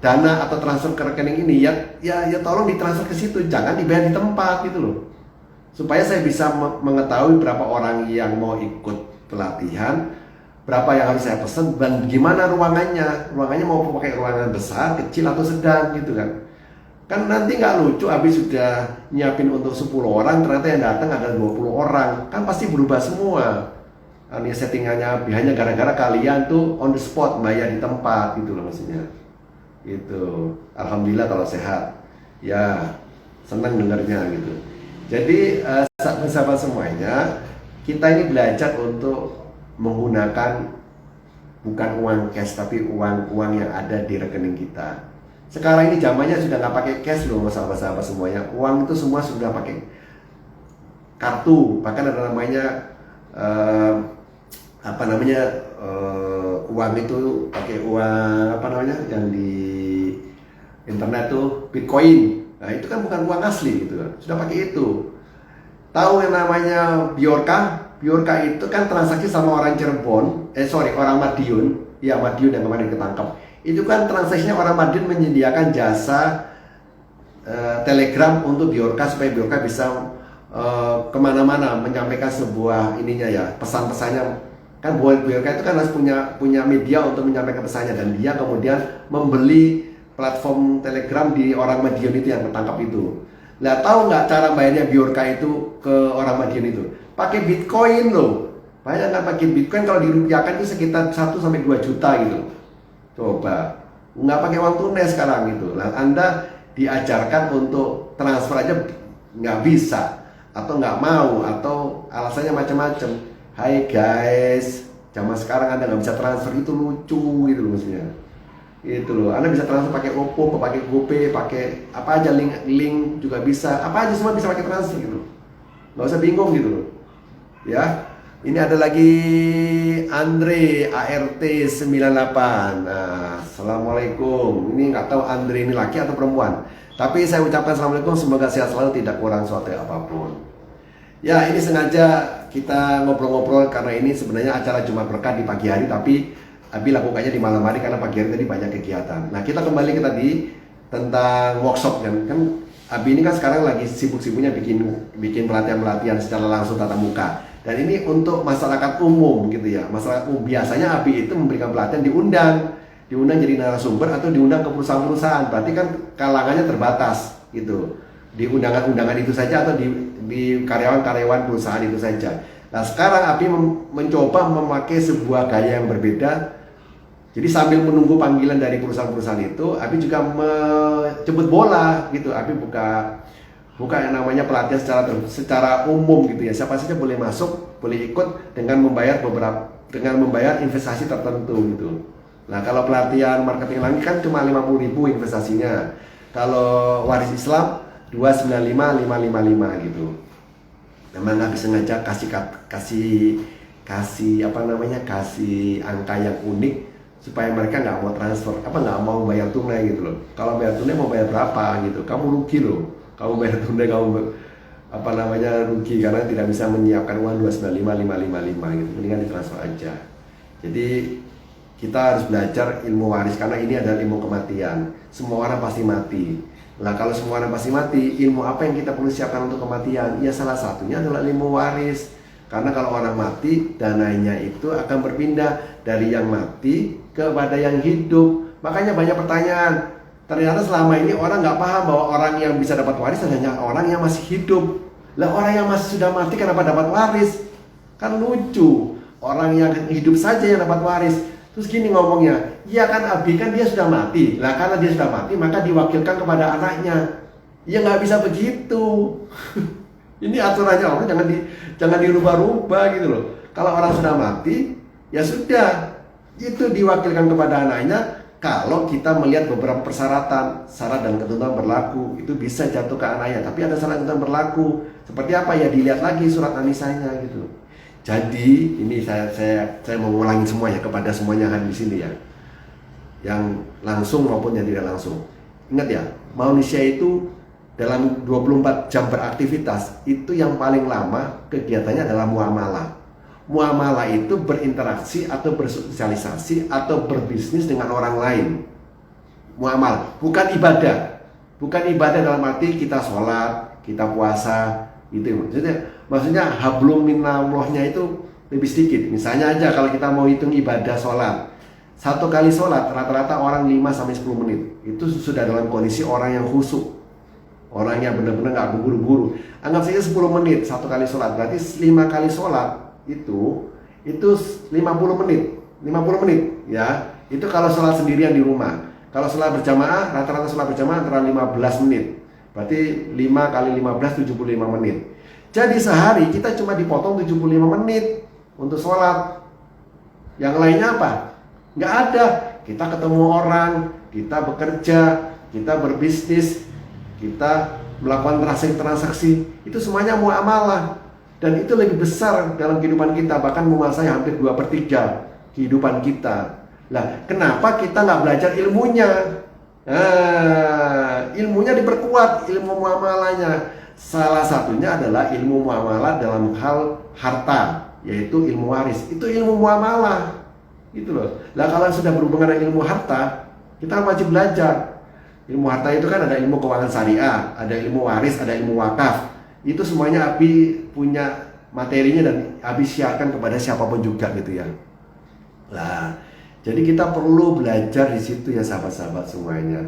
dana atau transfer ke rekening ini ya tolong ditransfer ke situ, jangan dibayar di tempat gitu loh. Supaya saya bisa mengetahui berapa orang yang mau ikut pelatihan, berapa yang harus saya pesan, dan gimana ruangannya. Ruangannya mau pakai ruangan besar, kecil, atau sedang gitu kan. Kan nanti nggak lucu, habis sudah nyiapin untuk 10 orang, ternyata yang datang ada 20 orang. Kan pasti berubah semua. Ini settingannya hanya gara-gara kalian tuh on the spot, bayar di tempat gitu loh maksudnya. Gitu. Alhamdulillah kalau sehat. Ya, senang dengarnya gitu. Jadi sahabat-sahabat semuanya, kita ini belajar untuk menggunakan bukan uang cash tapi uang yang ada di rekening kita. Sekarang ini zamannya sudah nggak pakai cash loh sahabat-sahabat semuanya. Uang itu semua sudah pakai kartu. Bahkan ada namanya uang itu pakai uang yang di internet tuh Bitcoin. Nah itu kan bukan uang asli gitu kan, sudah pakai itu. Tahu yang namanya Biorka? Biorka itu kan transaksi sama orang Cirebon, orang Madiun. Ya Madiun yang kemarin ketangkap. Itu kan transaksinya orang Madiun menyediakan jasa Telegram untuk Biorka supaya Biorka bisa kemana-mana menyampaikan sebuah ininya ya, pesan-pesannya. Kan buat Biorka itu kan harus punya media untuk menyampaikan pesannya, dan dia kemudian membeli platform Telegram di orang Madiun itu yang ketangkap itu. Lah tahu nggak cara bayarnya Biorka itu ke orang Madiun itu? Pakai Bitcoin loh. Bayangkan pakai Bitcoin, kalau dirupiahkan itu sekitar 1-2 juta gitu. Coba, nggak pakai uang tunai sekarang gitu. Lah Anda diajarkan untuk transfer aja nggak bisa, atau nggak mau, atau alasannya macam-macam. Hai guys, zaman sekarang Anda nggak bisa transfer, itu lucu gitu loh maksudnya. Itu loh, Anda bisa transfer pakai Oppo, pakai GoPay, pakai apa aja, link juga bisa, apa aja semua bisa pakai transfer gitu. Nggak usah bingung gitu loh. Ya, ini ada lagi Andre ART 98. Nah, assalamualaikum. Ini nggak tahu Andre ini laki atau perempuan. Tapi saya ucapkan assalamualaikum, semoga sehat selalu, tidak kurang suatu apapun. Ya, ini sengaja kita ngobrol-ngobrol karena ini sebenarnya acara Jumat Berkah di pagi hari, tapi Abi lakukannya di malam hari karena pagi hari tadi banyak kegiatan. Nah, kita kembali ke tadi tentang workshop kan Abi ini kan sekarang lagi sibuk-sibuknya bikin pelatihan-pelatihan secara langsung tatap muka. Dan ini untuk masyarakat umum gitu ya. Masyarakat umum biasanya Abi itu memberikan pelatihan diundang jadi narasumber atau diundang ke perusahaan-perusahaan. Berarti kan kalangannya terbatas gitu. Di undangan-undangan itu saja atau di karyawan-karyawan perusahaan itu saja. Nah, sekarang Abi mencoba memakai sebuah gaya yang berbeda. Jadi sambil menunggu panggilan dari perusahaan-perusahaan itu, Abi juga menjemput bola gitu. Abi buka yang namanya pelatihan secara umum gitu ya. Siapa saja boleh masuk, boleh ikut dengan membayar dengan membayar investasi tertentu gitu. Nah kalau pelatihan marketing langit kan cuma 50.000 investasinya. Kalau waris Islam 295.555 gitu. Memang nggak sengaja kasih apa namanya, kasih angka yang unik supaya mereka nggak mau transfer, nggak mau bayar tunai gitu loh. Kalau bayar tunai mau bayar berapa gitu, kamu rugi loh. Kamu bayar tunai rugi karena tidak bisa menyiapkan uang 295.555 gitu. Mendingan ditransfer aja. Jadi kita harus belajar ilmu waris karena ini adalah ilmu kematian. Semua orang pasti mati. Nah kalau semua orang pasti mati, ilmu apa yang kita perlu siapkan untuk kematian? Ya salah satunya adalah ilmu waris. Karena kalau orang mati, dananya itu akan berpindah dari yang mati kepada yang hidup. Makanya banyak pertanyaan. Ternyata selama ini orang nggak paham bahwa orang yang bisa dapat waris hanya orang yang masih hidup. Lah orang yang masih sudah mati kenapa dapat waris? Kan lucu. Orang yang hidup saja yang dapat waris. Terus gini ngomongnya, iya kan Abi kan dia sudah mati. Lah karena dia sudah mati maka diwakilkan kepada anaknya. Ya nggak bisa begitu. Ini aturannya Allah, jangan dirubah-rubah gitu loh. Kalau orang sudah mati, ya sudah. Itu diwakilkan kepada anaknya. Kalau kita melihat beberapa persyaratan, syarat dan ketentuan berlaku, itu bisa jatuh ke anaknya. Tapi ada syarat dan ketentuan berlaku. Seperti apa ya, dilihat lagi surat anisanya gitu. Jadi ini saya mau ngulangi semuanya kepada semuanya hadir di sini ya, yang langsung maupun yang tidak langsung. Ingat ya, manusia itu dalam 24 jam beraktivitas itu yang paling lama kegiatannya adalah muamalah. Muamalah itu berinteraksi atau bersosialisasi atau berbisnis dengan orang lain. Muamalah bukan ibadah, bukan ibadah dalam arti kita sholat, kita puasa. Itu maksudnya hablum minallahnya itu lebih sedikit. Misalnya aja kalau kita mau hitung ibadah sholat, satu kali sholat rata-rata orang 5-10 menit. Itu sudah dalam kondisi orang yang khusyuk, orang yang benar-benar nggak buru-buru. Anggap saja 10 menit satu kali sholat, berarti 5 kali sholat itu 50 menit, 50 menit ya. Itu kalau sholat sendirian di rumah. Kalau sholat berjamaah, rata-rata sholat berjamaah antara 15 menit. Berarti 5 kali 15, 75 menit. Jadi sehari kita cuma dipotong 75 menit untuk sholat. Yang lainnya apa? Nggak ada. Kita ketemu orang, kita bekerja, kita berbisnis, kita melakukan transaksi. Itu semuanya muamalah. Dan itu lebih besar dalam kehidupan kita. Bahkan menguasai hampir 2/3 kehidupan kita. Lah, kenapa kita nggak belajar ilmunya? Ilmunya diperkuat, ilmu muamalahnya. Salah satunya adalah ilmu muamalah dalam hal harta, yaitu ilmu waris. Itu ilmu muamalah, gitu loh. Lah kalau sudah berhubungan dengan ilmu harta, kita wajib belajar. Ilmu harta itu kan ada ilmu keuangan syariah, ada ilmu waris, ada ilmu wakaf. Itu semuanya Abi punya materinya dan Abi siarkan kepada siapapun juga gitu ya. Lah, jadi kita perlu belajar di situ ya sahabat-sahabat semuanya.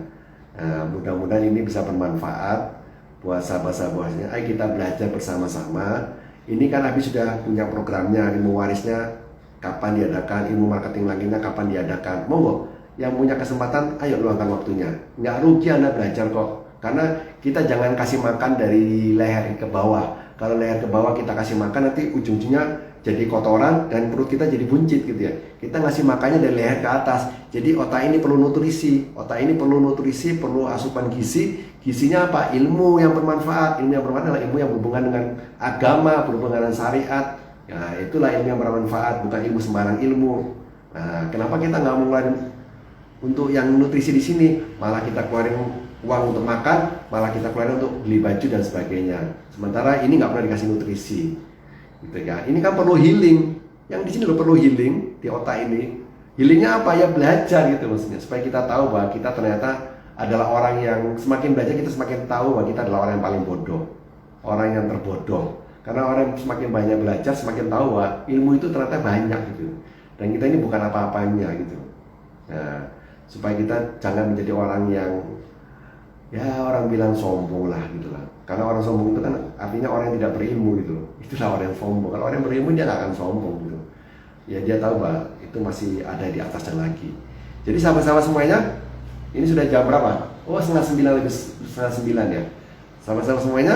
Nah, mudah-mudahan ini bisa bermanfaat buat sahabat-sahabatnya. Ayo kita belajar bersama-sama. Ini kan Abi sudah punya programnya, ilmu warisnya kapan diadakan, ilmu marketing langitnya kapan diadakan. Monggo, yang punya kesempatan, ayo luangkan waktunya. Nggak rugi Anda belajar kok. Karena kita jangan kasih makan dari leher ke bawah. Kalau leher ke bawah kita kasih makan, nanti ujung-ujungnya jadi kotoran dan perut kita jadi buncit gitu ya. Kita ngasih makannya dari leher ke atas. Jadi otak ini perlu nutrisi. Otak ini perlu nutrisi, perlu asupan gizi. Gizinya apa? Ilmu yang bermanfaat. Ilmu yang bermanfaat adalah ilmu yang berhubungan dengan agama, berhubungan dengan syariat. Nah, itulah ilmu yang bermanfaat, bukan ilmu sembarang ilmu. Nah, kenapa kita nggak mau ngeluarin untuk yang nutrisi di sini? Malah kita keluarin uang untuk makan, malah kita keluarin untuk beli baju dan sebagainya. Sementara ini nggak pernah dikasih nutrisi, gitu kan? Ini kan perlu healing. Yang di sini lo perlu healing di otak ini. Healingnya apa ya? Belajar gitu maksudnya, supaya kita tahu bahwa kita ternyata adalah orang yang semakin belajar kita semakin tahu bahwa kita adalah orang yang paling bodoh, orang yang terbodoh. Karena orang yang semakin banyak belajar semakin tahu bahwa ilmu itu ternyata banyak gitu. Dan kita ini bukan apa-apanya gitu. Nah, supaya kita jangan menjadi orang yang ya orang bilang sombong lah gitu lah. Karena orang sombong itu kan artinya orang yang tidak berilmu gitu loh. Itulah orang yang sombong. Kalau orang yang berilmu dia nggak akan sombong gitu. Ya dia tahu bahwa itu masih ada di atas dan lagi. Jadi sahabat-sahabat semuanya, ini sudah jam berapa? Oh 8:30 lebih 8:30 ya. Sahabat-sahabat semuanya,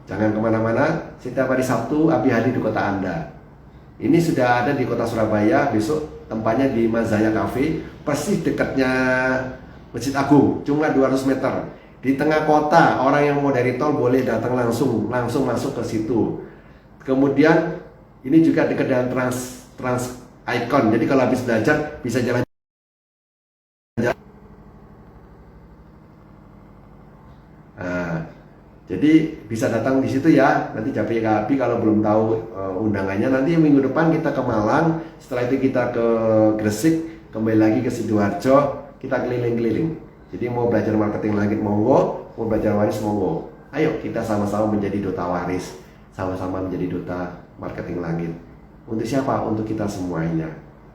jangan kemana-mana. Setiap hari Sabtu Abi hadir di kota Anda. Ini sudah ada di kota Surabaya, besok tempatnya di Mazaya Cafe, persis dekatnya Masjid Agung, cuma 200 meter. Di tengah kota, orang yang mau dari tol boleh datang langsung masuk ke situ. Kemudian ini juga dekat dengan Trans Icon, jadi kalau habis belajar bisa jalan. Nah, jadi bisa datang di situ ya. Nanti Japri Kabi kalau belum tahu undangannya, nanti minggu depan kita ke Malang, setelah itu kita ke Gresik, kembali lagi ke Sidoarjo, kita keliling-keliling. Jadi mau belajar marketing langit monggo, mau belajar waris monggo. Ayo kita sama-sama menjadi duta waris, sama-sama menjadi duta marketing langit. Untuk siapa? Untuk kita semuanya.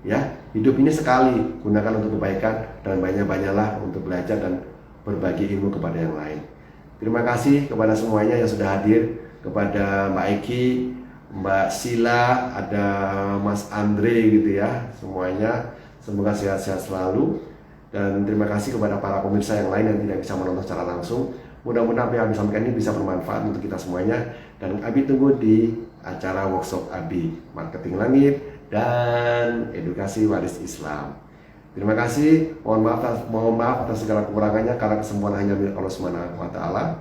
Ya, hidup ini sekali, gunakan untuk kebaikan dan banyak-banyaklah untuk belajar dan berbagi ilmu kepada yang lain. Terima kasih kepada semuanya yang sudah hadir, kepada Mbak Eki, Mbak Sila, ada Mas Andre gitu ya, semuanya semoga sehat-sehat selalu. Dan terima kasih kepada para pemirsa yang lain yang tidak bisa menonton secara langsung. Mudah-mudahan apa yang Abi sampaikan ini bisa bermanfaat untuk kita semuanya. Dan Abi tunggu di acara workshop Abi, Marketing Langit dan Edukasi Waris Islam. Terima kasih, mohon maaf atas segala kekurangannya karena kesembuhan hanya milik Allah Subhanahu wa taala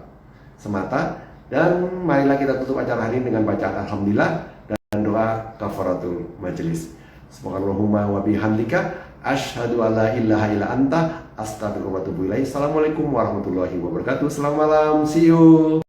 semata. Dan marilah kita tutup acara hari ini dengan bacaan alhamdulillah dan doa kafaratul majelis. Subhanallahumma wa bihamdika asyhadu alla ilaha illa anta astaghfiruka wa atubu ilaik. Assalamualaikum warahmatullahi wabarakatuh. Selamat malam, see you.